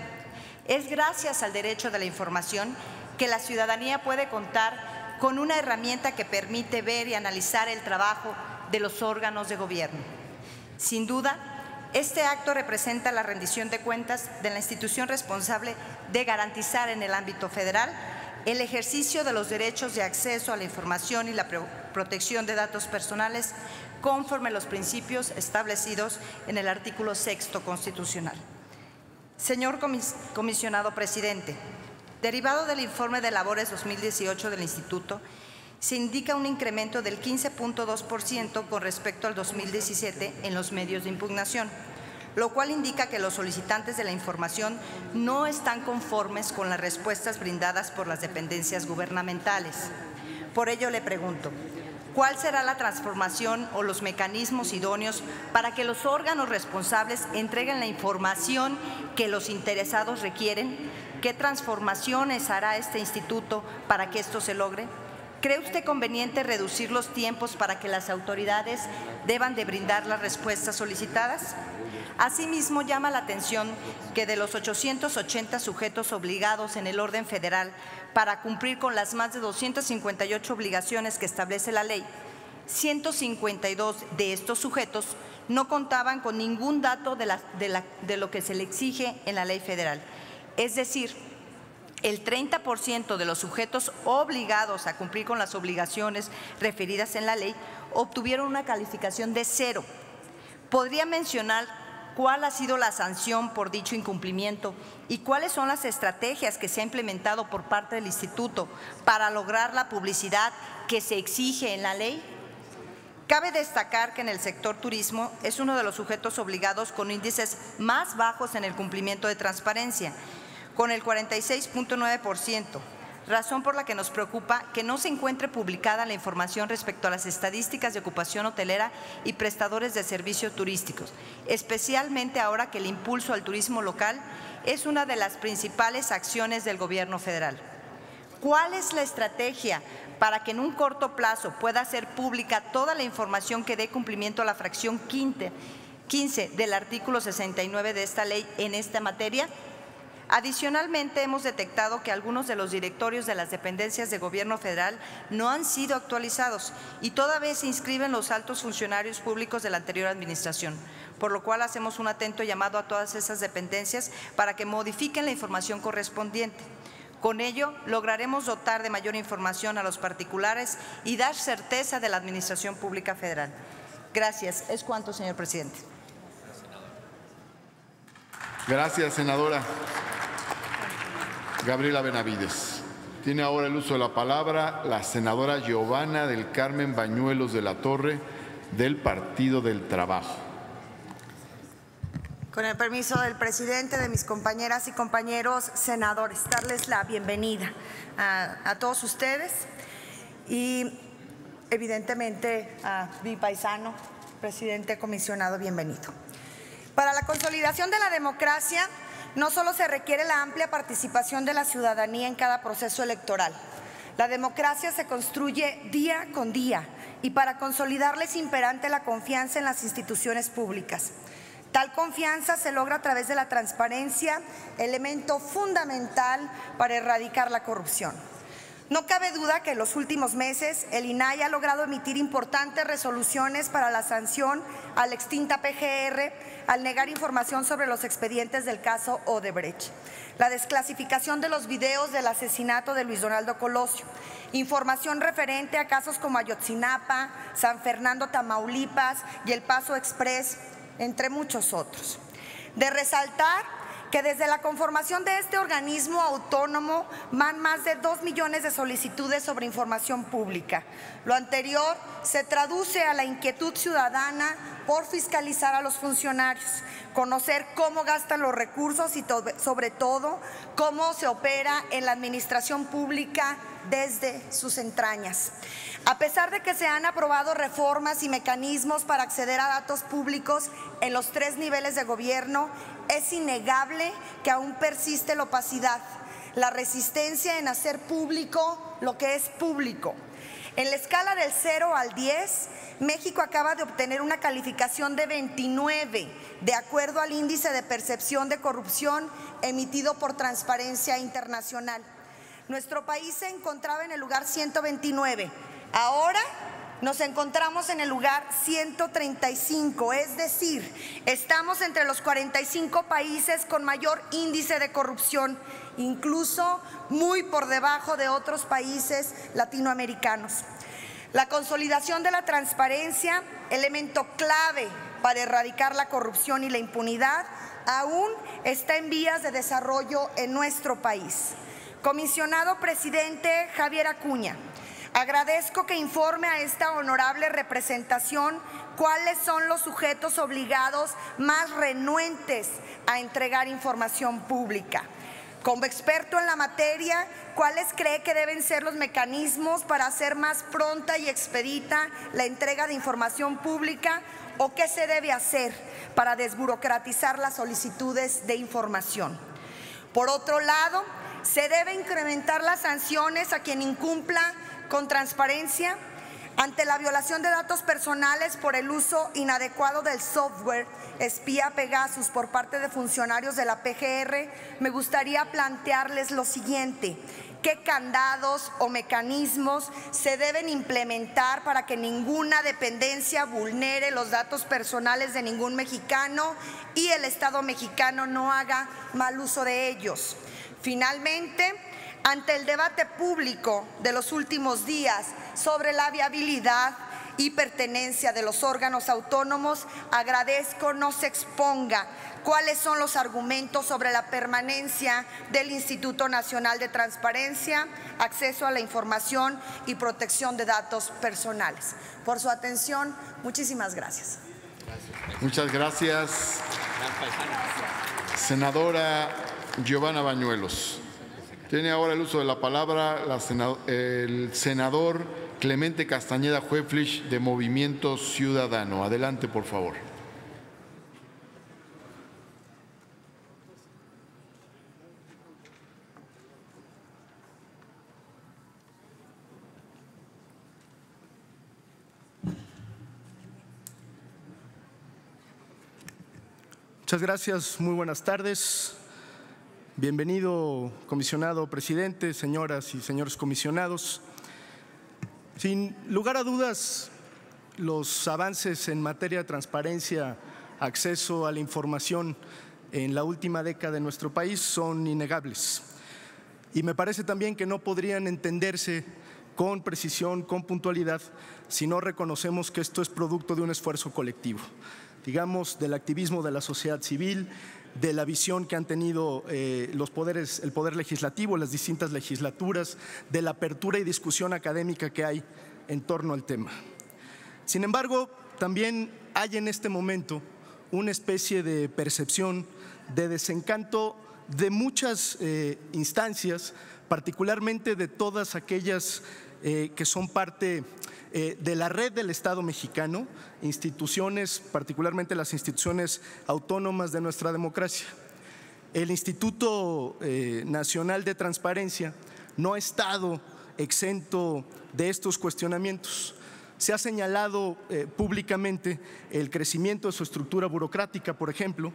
Es gracias al derecho de la información que la ciudadanía puede contar con una herramienta que permite ver y analizar el trabajo de los órganos de gobierno. Sin duda, este acto representa la rendición de cuentas de la institución responsable de garantizar en el ámbito federal el ejercicio de los derechos de acceso a la información y la protección de datos personales conforme a los principios establecidos en el artículo 6º constitucional. Señor comisionado presidente, derivado del informe de labores 2018 del Instituto, se indica un incremento del 15.2% con respecto al 2017 en los medios de impugnación, lo cual indica que los solicitantes de la información no están conformes con las respuestas brindadas por las dependencias gubernamentales. Por ello le pregunto, ¿cuál será la transformación o los mecanismos idóneos para que los órganos responsables entreguen la información que los interesados requieren? ¿Qué transformaciones hará este instituto para que esto se logre? ¿Cree usted conveniente reducir los tiempos para que las autoridades deban de brindar las respuestas solicitadas? Asimismo, llama la atención que de los 880 sujetos obligados en el orden federal para cumplir con las más de 258 obligaciones que establece la ley, 152 de estos sujetos no contaban con ningún dato de lo que se le exige en la ley federal. Es decir, el 30% de los sujetos obligados a cumplir con las obligaciones referidas en la ley obtuvieron una calificación de 0. ¿Podría mencionar cuál ha sido la sanción por dicho incumplimiento y cuáles son las estrategias que se ha implementado por parte del Instituto para lograr la publicidad que se exige en la ley? Cabe destacar que en el sector turismo es uno de los sujetos obligados con índices más bajos en el cumplimiento de transparencia, con el 46.9%, razón por la que nos preocupa que no se encuentre publicada la información respecto a las estadísticas de ocupación hotelera y prestadores de servicios turísticos, especialmente ahora que el impulso al turismo local es una de las principales acciones del Gobierno federal. ¿Cuál es la estrategia para que en un corto plazo pueda ser pública toda la información que dé cumplimiento a la fracción 15 del artículo 69 de esta ley en esta materia? Adicionalmente, hemos detectado que algunos de los directorios de las dependencias de gobierno federal no han sido actualizados y todavía se inscriben los altos funcionarios públicos de la anterior administración, por lo cual hacemos un atento llamado a todas esas dependencias para que modifiquen la información correspondiente. Con ello, lograremos dotar de mayor información a los particulares y dar certeza de la Administración Pública Federal. Gracias. Es cuanto, señor presidente. Gracias, senadora. Gabriela Benavides. Tiene ahora el uso de la palabra la senadora Giovanna del Carmen Bañuelos de la Torre, del Partido del Trabajo. Con el permiso del presidente, de mis compañeras y compañeros senadores, darles la bienvenida a todos ustedes y evidentemente a mi paisano, presidente comisionado, bienvenido. Para la consolidación de la democracia, no solo se requiere la amplia participación de la ciudadanía en cada proceso electoral. La democracia se construye día con día y para consolidarla es imperante la confianza en las instituciones públicas. Tal confianza se logra a través de la transparencia, elemento fundamental para erradicar la corrupción. No cabe duda que en los últimos meses el INAI ha logrado emitir importantes resoluciones para la sanción a la extinta PGR al negar información sobre los expedientes del caso Odebrecht, la desclasificación de los videos del asesinato de Luis Donaldo Colosio, información referente a casos como Ayotzinapa, San Fernando, Tamaulipas y El Paso Express, entre muchos otros. De resaltar que desde la conformación de este organismo autónomo van más de 2 millones de solicitudes sobre información pública. Lo anterior se traduce a la inquietud ciudadana por fiscalizar a los funcionarios, conocer cómo gastan los recursos y sobre todo cómo se opera en la administración pública desde sus entrañas. A pesar de que se han aprobado reformas y mecanismos para acceder a datos públicos en los 3 niveles de gobierno, es innegable que aún persiste la opacidad, la resistencia en hacer público lo que es público. En la escala del 0 al 10, México acaba de obtener una calificación de 29, de acuerdo al índice de percepción de corrupción emitido por Transparencia Internacional. Nuestro país se encontraba en el lugar 129. Ahora nos encontramos en el lugar 135, es decir, estamos entre los 45 países con mayor índice de corrupción, incluso muy por debajo de otros países latinoamericanos. La consolidación de la transparencia, elemento clave para erradicar la corrupción y la impunidad, aún está en vías de desarrollo en nuestro país. Comisionado presidente Javier Acuña, agradezco que informe a esta honorable representación cuáles son los sujetos obligados más renuentes a entregar información pública. Como experto en la materia, ¿cuáles cree que deben ser los mecanismos para hacer más pronta y expedita la entrega de información pública o qué se debe hacer para desburocratizar las solicitudes de información? Por otro lado, ¿se debe incrementar las sanciones a quien incumpla con transparencia ante la violación de datos personales por el uso inadecuado del software espía Pegasus por parte de funcionarios de la PGR? Me gustaría plantearles lo siguiente: ¿qué candados o mecanismos se deben implementar para que ninguna dependencia vulnere los datos personales de ningún mexicano y el Estado mexicano no haga mal uso de ellos? Finalmente, ante el debate público de los últimos días sobre la viabilidad y pertenencia de los órganos autónomos, agradezco no se exponga cuáles son los argumentos sobre la permanencia del Instituto Nacional de Transparencia, Acceso a la Información y Protección de Datos Personales. Por su atención, muchísimas gracias. Muchas gracias, senadora Giovanna Bañuelos. Tiene ahora el uso de la palabra el senador Clemente Castañeda Hueflich, de Movimiento Ciudadano. Adelante, por favor. Muchas gracias, muy buenas tardes. Bienvenido, comisionado presidente, señoras y señores comisionados. Sin lugar a dudas, los avances en materia de transparencia, acceso a la información en la última década de nuestro país son innegables. Y me parece también que no podrían entenderse con precisión, con puntualidad, si no reconocemos que esto es producto de un esfuerzo colectivo, digamos, del activismo de la sociedad civil, de la visión que han tenido los poderes, el poder legislativo, las distintas legislaturas, de la apertura y discusión académica que hay en torno al tema. Sin embargo, también hay en este momento una especie de percepción de desencanto de muchas instancias, particularmente de todas aquellas que son parte de la red del Estado mexicano, instituciones, particularmente las instituciones autónomas de nuestra democracia. El Instituto Nacional de Transparencia no ha estado exento de estos cuestionamientos. Se ha señalado públicamente el crecimiento de su estructura burocrática, por ejemplo,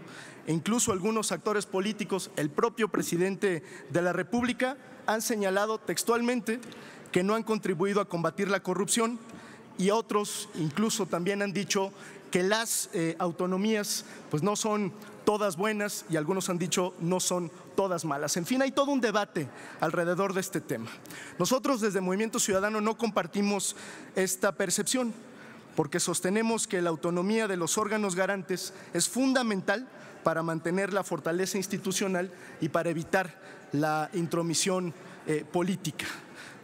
e incluso algunos actores políticos, el propio presidente de la República, han señalado textualmente que no han contribuido a combatir la corrupción, y otros incluso también han dicho que las autonomías pues no son todas buenas, y algunos han dicho no son todas malas. En fin, hay todo un debate alrededor de este tema. Nosotros desde Movimiento Ciudadano no compartimos esta percepción, porque sostenemos que la autonomía de los órganos garantes es fundamental para mantener la fortaleza institucional y para evitar la intromisión política.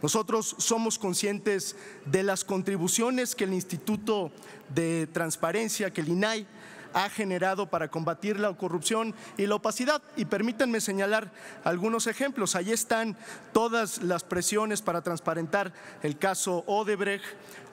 Nosotros somos conscientes de las contribuciones que el Instituto de Transparencia, que el INAI, ha generado para combatir la corrupción y la opacidad. Y permítanme señalar algunos ejemplos. Ahí están todas las presiones para transparentar el caso Odebrecht,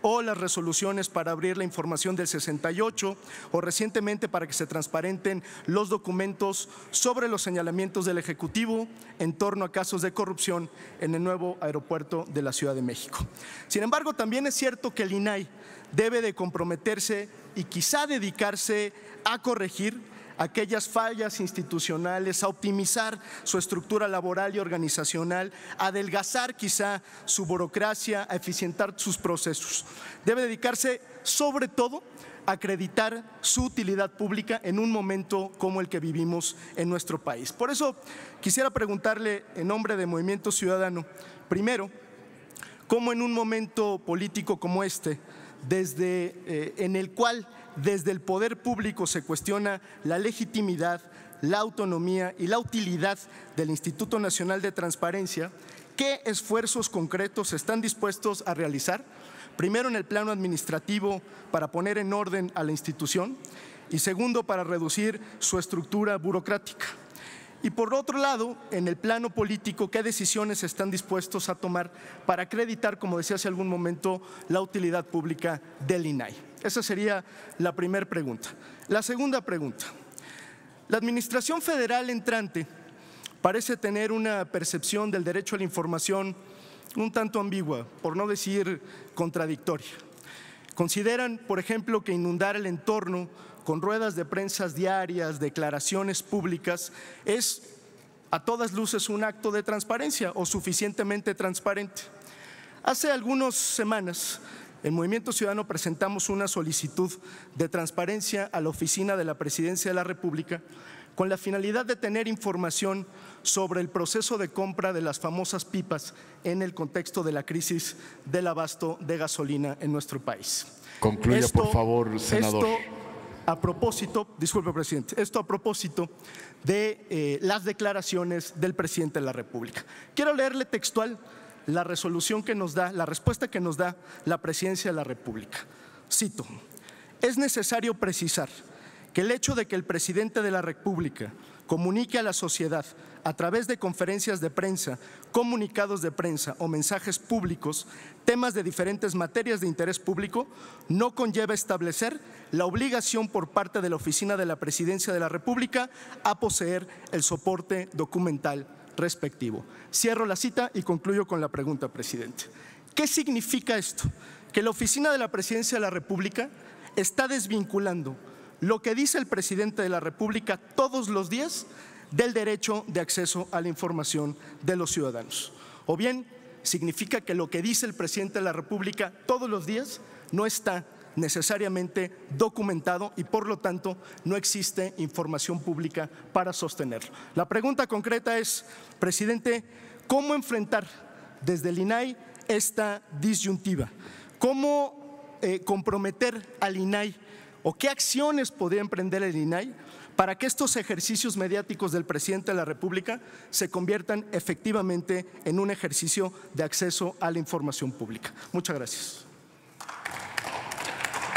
o las resoluciones para abrir la información del 68, o recientemente para que se transparenten los documentos sobre los señalamientos del Ejecutivo en torno a casos de corrupción en el nuevo aeropuerto de la Ciudad de México. Sin embargo, también es cierto que el INAI debe de comprometerse y quizá dedicarse a corregir aquellas fallas institucionales, a optimizar su estructura laboral y organizacional, a adelgazar quizá su burocracia, a eficientar sus procesos. Debe dedicarse sobre todo a acreditar su utilidad pública en un momento como el que vivimos en nuestro país. Por eso quisiera preguntarle en nombre de Movimiento Ciudadano, primero, ¿cómo en un momento político como este, en el cual desde el poder público se cuestiona la legitimidad, la autonomía y la utilidad del Instituto Nacional de Transparencia, qué esfuerzos concretos están dispuestos a realizar? Primero, en el plano administrativo, para poner en orden a la institución, y segundo, para reducir su estructura burocrática. Y por otro lado, en el plano político, ¿qué decisiones están dispuestos a tomar para acreditar, como decía hace algún momento, la utilidad pública del INAI? Esa sería la primera pregunta. La segunda pregunta. La Administración Federal entrante parece tener una percepción del derecho a la información un tanto ambigua, por no decir contradictoria. Consideran, por ejemplo, que inundar el entorno con ruedas de prensa diarias, declaraciones públicas, es a todas luces un acto de transparencia o suficientemente transparente. Hace algunas semanas, en Movimiento Ciudadano presentamos una solicitud de transparencia a la Oficina de la Presidencia de la República con la finalidad de tener información sobre el proceso de compra de las famosas pipas en el contexto de la crisis del abasto de gasolina en nuestro país. Concluya, por favor, senador. A propósito, disculpe, presidente, esto a propósito de las declaraciones del presidente de la República. Quiero leerle textual la resolución que nos da, la respuesta que nos da la Presidencia de la República. Cito: es necesario precisar que el hecho de que el presidente de la República comunique a la sociedad a través de conferencias de prensa, comunicados de prensa o mensajes públicos temas de diferentes materias de interés público no conlleva establecer la obligación por parte de la Oficina de la Presidencia de la República a poseer el soporte documental respectivo. Cierro la cita y concluyo con la pregunta, presidente. ¿Qué significa esto? Que la Oficina de la Presidencia de la República está desvinculando lo que dice el presidente de la República todos los días del derecho de acceso a la información de los ciudadanos. O bien, significa que lo que dice el presidente de la República todos los días no está necesariamente documentado y por lo tanto no existe información pública para sostenerlo. La pregunta concreta es, presidente, ¿cómo enfrentar desde el INAI esta disyuntiva? ¿Cómo comprometer al INAI o qué acciones podría emprender el INAI para que estos ejercicios mediáticos del presidente de la República se conviertan efectivamente en un ejercicio de acceso a la información pública? Muchas gracias.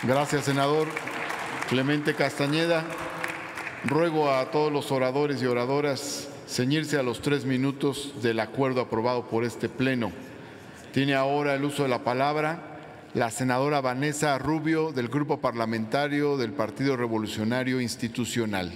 Gracias, senador Clemente Castañeda. Ruego a todos los oradores y oradoras ceñirse a los 3 minutos del acuerdo aprobado por este Pleno. Tiene ahora el uso de la palabra la senadora Vanessa Rubio, del Grupo Parlamentario del Partido Revolucionario Institucional.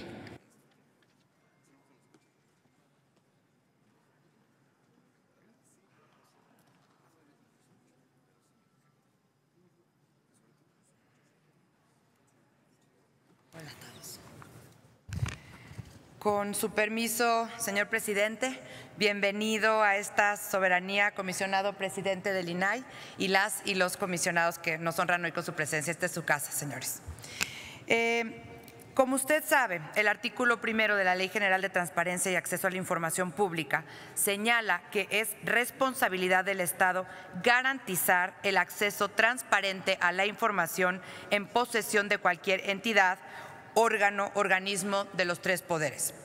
Con su permiso, señor presidente, bienvenido a esta soberanía, comisionado presidente del INAI, y las y los comisionados que nos honran hoy con su presencia. Esta es su casa, señores. Como usted sabe, el artículo 1 de la Ley General de Transparencia y Acceso a la Información Pública señala que es responsabilidad del Estado garantizar el acceso transparente a la información en posesión de cualquier entidad, órgano, organismo de los 3 poderes.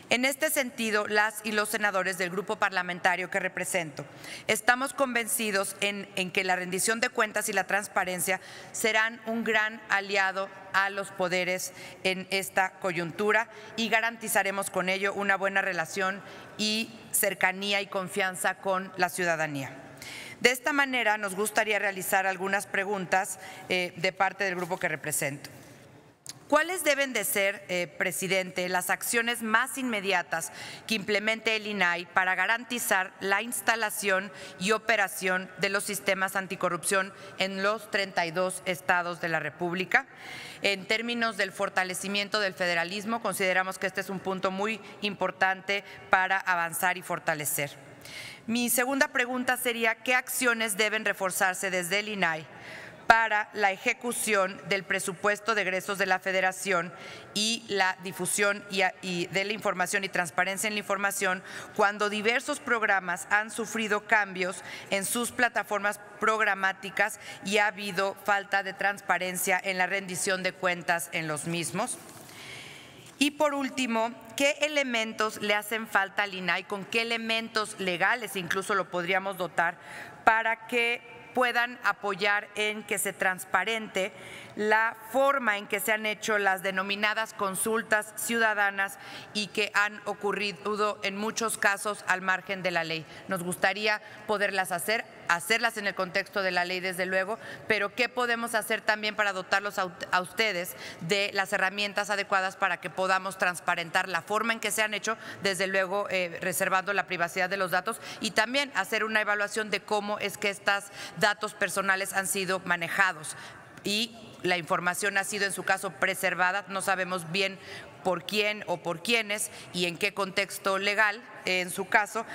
En este sentido, las y los senadores del grupo parlamentario que represento estamos convencidos en que la rendición de cuentas y la transparencia serán un gran aliado a los poderes en esta coyuntura y garantizaremos con ello una buena relación y cercanía y confianza con la ciudadanía. De esta manera, nos gustaría realizar algunas preguntas de parte del grupo que represento. ¿Cuáles deben de ser, presidente, las acciones más inmediatas que implemente el INAI para garantizar la instalación y operación de los sistemas anticorrupción en los 32 estados de la República? En términos del fortalecimiento del federalismo, consideramos que este es un punto muy importante para avanzar y fortalecer. Mi segunda pregunta sería, ¿qué acciones deben reforzarse desde el INAI para la ejecución del presupuesto de egresos de la Federación y la difusión de la información y transparencia en la información cuando diversos programas han sufrido cambios en sus plataformas programáticas y ha habido falta de transparencia en la rendición de cuentas en los mismos? Y por último, ¿qué elementos le hacen falta al INAI? ¿Con qué elementos legales incluso lo podríamos dotar para que puedan apoyar en que se transparente la forma en que se han hecho las denominadas consultas ciudadanas y que han ocurrido en muchos casos al margen de la ley? Nos gustaría poderlas hacerlas en el contexto de la ley, desde luego, pero ¿qué podemos hacer también para dotarlos a ustedes de las herramientas adecuadas para que podamos transparentar la forma en que se han hecho, desde luego reservando la privacidad de los datos, y también hacer una evaluación de cómo es que estos datos personales han sido manejados y la información ha sido en su caso preservada? No sabemos bien por quién o por quiénes y en qué contexto legal. En su caso,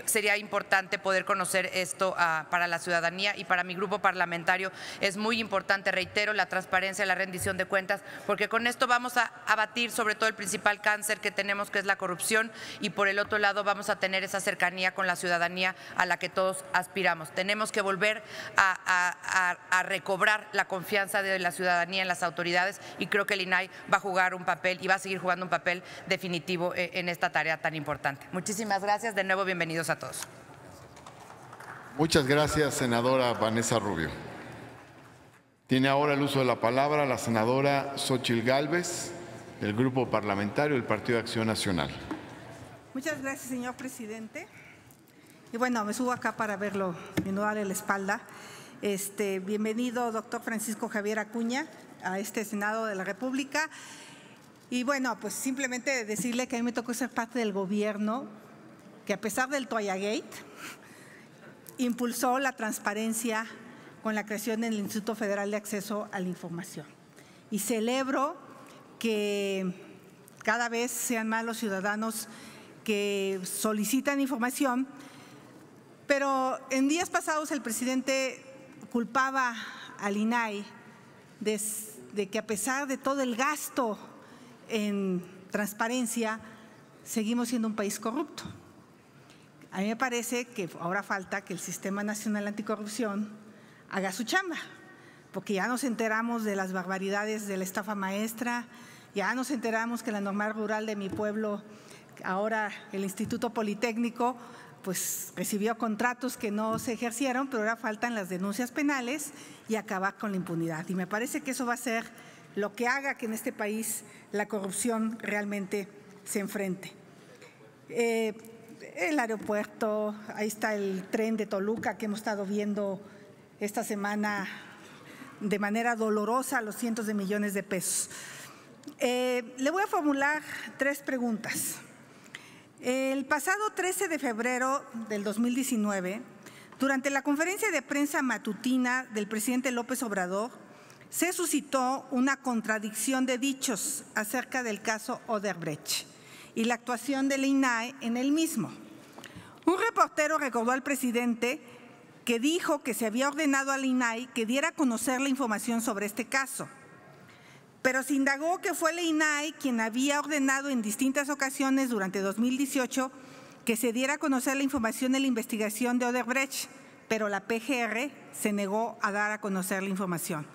sería importante poder conocer esto para la ciudadanía, y para mi grupo parlamentario es muy importante, reitero, la transparencia, la rendición de cuentas, porque con esto vamos a abatir sobre todo el principal cáncer que tenemos, que es la corrupción, y por el otro lado vamos a tener esa cercanía con la ciudadanía a la que todos aspiramos. Tenemos que volver a recobrar la confianza de la ciudadanía en las autoridades, y creo que el INAI va a jugar un papel y va a seguir jugando un papel definitivo en esta tarea tan importante. Muchísimas gracias. De nuevo, bienvenidos a todos. Muchas gracias, senadora Vanessa Rubio. Tiene ahora el uso de la palabra la senadora Xóchitl Gálvez, del Grupo Parlamentario del Partido de Acción Nacional. Muchas gracias, señor presidente. Y bueno, me subo acá para verlo y no darle la espalda. Bienvenido, doctor Francisco Javier Acuña, a este Senado de la República. Y bueno, pues simplemente decirle que a mí me tocó ser parte del gobierno que, a pesar del Toallagate, impulsó la transparencia con la creación del Instituto Federal de Acceso a la Información. Y celebro que cada vez sean más los ciudadanos que solicitan información, pero en días pasados el presidente culpaba al INAI de que a pesar de todo el gasto en transparencia, seguimos siendo un país corrupto. A mí me parece que ahora falta que el Sistema Nacional Anticorrupción haga su chamba, porque ya nos enteramos de las barbaridades de la estafa maestra, ya nos enteramos que la normal rural de mi pueblo, ahora el Instituto Politécnico, pues recibió contratos que no se ejercieron, pero ahora faltan las denuncias penales y acabar con la impunidad. Y me parece que eso va a ser lo que haga que en este país la corrupción realmente se enfrente. El aeropuerto, ahí está el tren de Toluca que hemos estado viendo esta semana de manera dolorosa, los cientos de millones de pesos. Le voy a formular 3 preguntas. El pasado 13 de febrero del 2019, durante la conferencia de prensa matutina del presidente López Obrador, se suscitó una contradicción de dichos acerca del caso Odebrecht y la actuación del INAI en el mismo. Un reportero recordó al presidente que dijo que se había ordenado al INAI que diera a conocer la información sobre este caso, pero se indagó que fue el INAI quien había ordenado en distintas ocasiones durante 2018 que se diera a conocer la información de la investigación de Odebrecht, pero la PGR se negó a dar a conocer la información.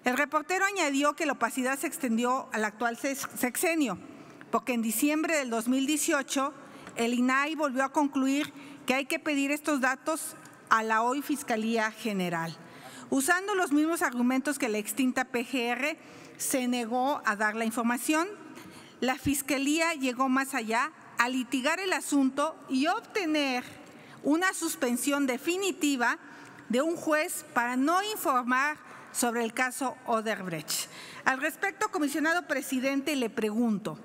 El reportero añadió que la opacidad se extendió al actual sexenio, porque en diciembre del 2018 el INAI volvió a concluir que hay que pedir estos datos a la hoy Fiscalía General. Usando los mismos argumentos que la extinta PGR, se negó a dar la información. La Fiscalía llegó más allá a litigar el asunto y obtener una suspensión definitiva de un juez para no informar sobre el caso Odebrecht. Al respecto, comisionado presidente, le pregunto,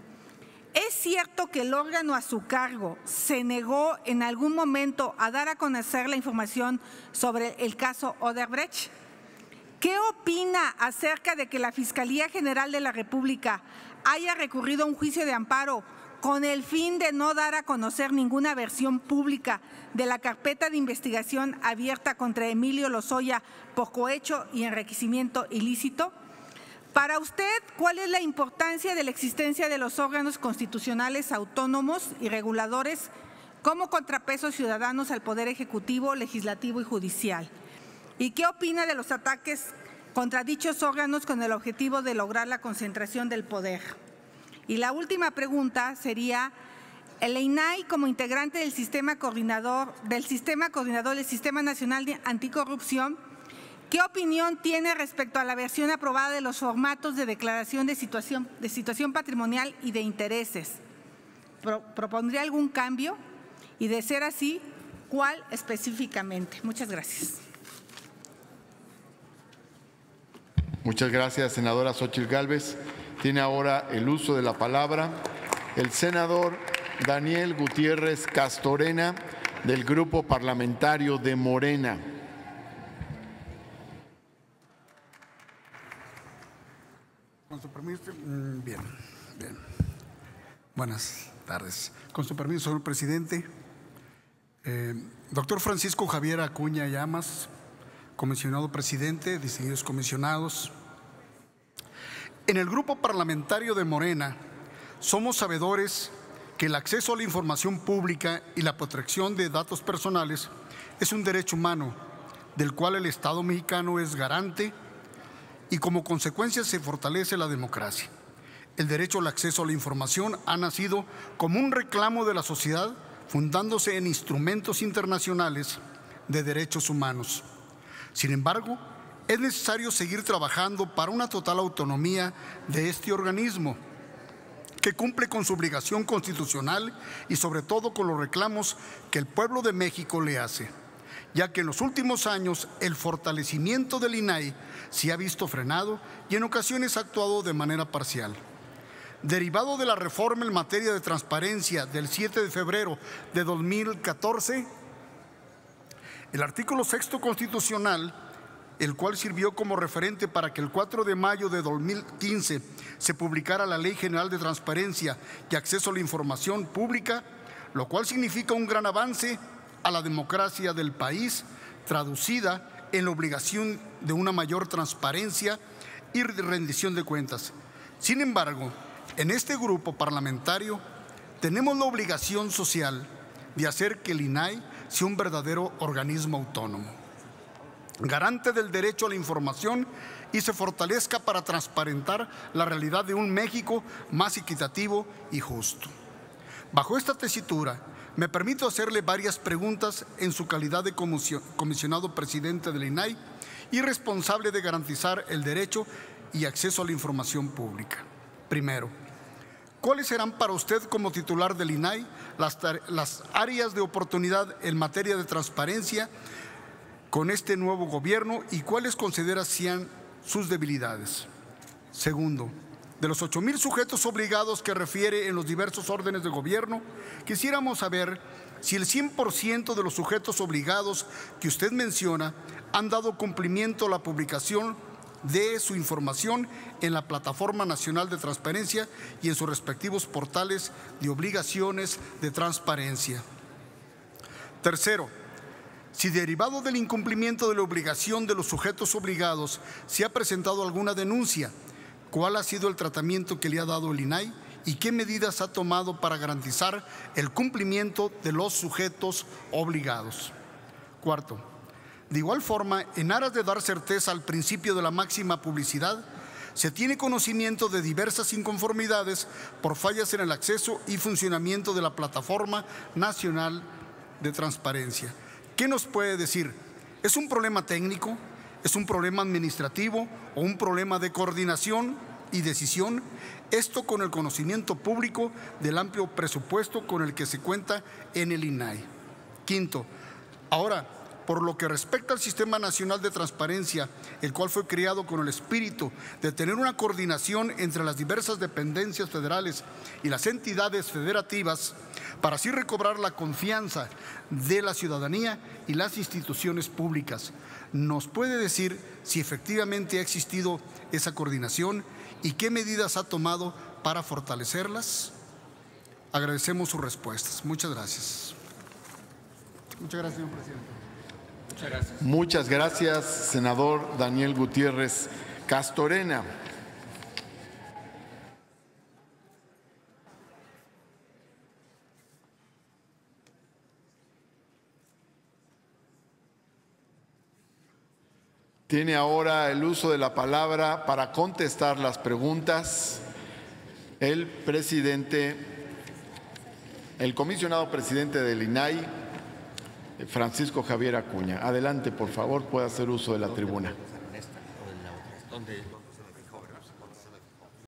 ¿es cierto que el órgano a su cargo se negó en algún momento a dar a conocer la información sobre el caso Odebrecht? ¿Qué opina acerca de que la Fiscalía General de la República haya recurrido a un juicio de amparo con el fin de no dar a conocer ninguna versión pública de la carpeta de investigación abierta contra Emilio Lozoya por cohecho y enriquecimiento ilícito? Para usted, ¿cuál es la importancia de la existencia de los órganos constitucionales autónomos y reguladores como contrapesos ciudadanos al Poder Ejecutivo, Legislativo y Judicial? ¿Y qué opina de los ataques contra dichos órganos con el objetivo de lograr la concentración del poder? Y la última pregunta sería, el INAI como integrante del Sistema Coordinador del Sistema Nacional Anticorrupción, ¿qué opinión tiene respecto a la versión aprobada de los formatos de declaración de situación patrimonial y de intereses? ¿Propondría algún cambio? Y de ser así, ¿cuál específicamente? Muchas gracias. Muchas gracias, senadora Xóchitl Gálvez. Tiene ahora el uso de la palabra el senador Daniel Gutiérrez Castorena, del Grupo Parlamentario de Morena. Con su permiso, bien. Buenas tardes. Con su permiso, señor presidente. Doctor Francisco Javier Acuña Llamas, comisionado presidente, distinguidos comisionados. En el Grupo Parlamentario de Morena somos sabedores que el acceso a la información pública y la protección de datos personales es un derecho humano del cual el Estado mexicano es garante y como consecuencia se fortalece la democracia. El derecho al acceso a la información ha nacido como un reclamo de la sociedad fundándose en instrumentos internacionales de derechos humanos. Sin embargo, es necesario seguir trabajando para una total autonomía de este organismo que cumple con su obligación constitucional y sobre todo con los reclamos que el pueblo de México le hace, ya que en los últimos años el fortalecimiento del INAI se ha visto frenado y en ocasiones ha actuado de manera parcial. Derivado de la reforma en materia de transparencia del 7 de febrero de 2014, el artículo 6º constitucional el cual sirvió como referente para que el 4 de mayo de 2015 se publicara la Ley General de Transparencia y Acceso a la Información Pública, lo cual significa un gran avance a la democracia del país, traducida en la obligación de una mayor transparencia y rendición de cuentas. Sin embargo, en este grupo parlamentario tenemos la obligación social de hacer que el INAI sea un verdadero organismo autónomo, garante del derecho a la información y se fortalezca para transparentar la realidad de un México más equitativo y justo. Bajo esta tesitura, me permito hacerle varias preguntas en su calidad de comisionado presidente del INAI y responsable de garantizar el derecho y acceso a la información pública. Primero, ¿cuáles serán para usted como titular del INAI las áreas de oportunidad en materia de transparencia con este nuevo gobierno y cuáles considera sean sus debilidades? Segundo, de los 8,000 sujetos obligados que refiere en los diversos órdenes de gobierno, quisiéramos saber si el 100% de los sujetos obligados que usted menciona han dado cumplimiento a la publicación de su información en la Plataforma Nacional de Transparencia y en sus respectivos portales de obligaciones de transparencia. Tercero, si derivado del incumplimiento de la obligación de los sujetos obligados se ha presentado alguna denuncia, ¿cuál ha sido el tratamiento que le ha dado el INAI y qué medidas ha tomado para garantizar el cumplimiento de los sujetos obligados? Cuarto, de igual forma, en aras de dar certeza al principio de la máxima publicidad, se tiene conocimiento de diversas inconformidades por fallas en el acceso y funcionamiento de la Plataforma Nacional de Transparencia. ¿Qué nos puede decir? ¿Es un problema técnico? ¿Es un problema administrativo o un problema de coordinación y decisión? Esto con el conocimiento público del amplio presupuesto con el que se cuenta en el INAI. Quinto, ahora, por lo que respecta al Sistema Nacional de Transparencia, el cual fue creado con el espíritu de tener una coordinación entre las diversas dependencias federales y las entidades federativas, para así recobrar la confianza de la ciudadanía y las instituciones públicas. ¿Nos puede decir si efectivamente ha existido esa coordinación y qué medidas ha tomado para fortalecerlas? Agradecemos sus respuestas. Muchas gracias. Muchas gracias, señor presidente. Muchas gracias. Muchas gracias, senador Daniel Gutiérrez Castorena. Tiene ahora el uso de la palabra para contestar las preguntas el comisionado presidente del INAI, Francisco Javier Acuña. Adelante, por favor, puede hacer uso de la tribuna. ¿Dónde?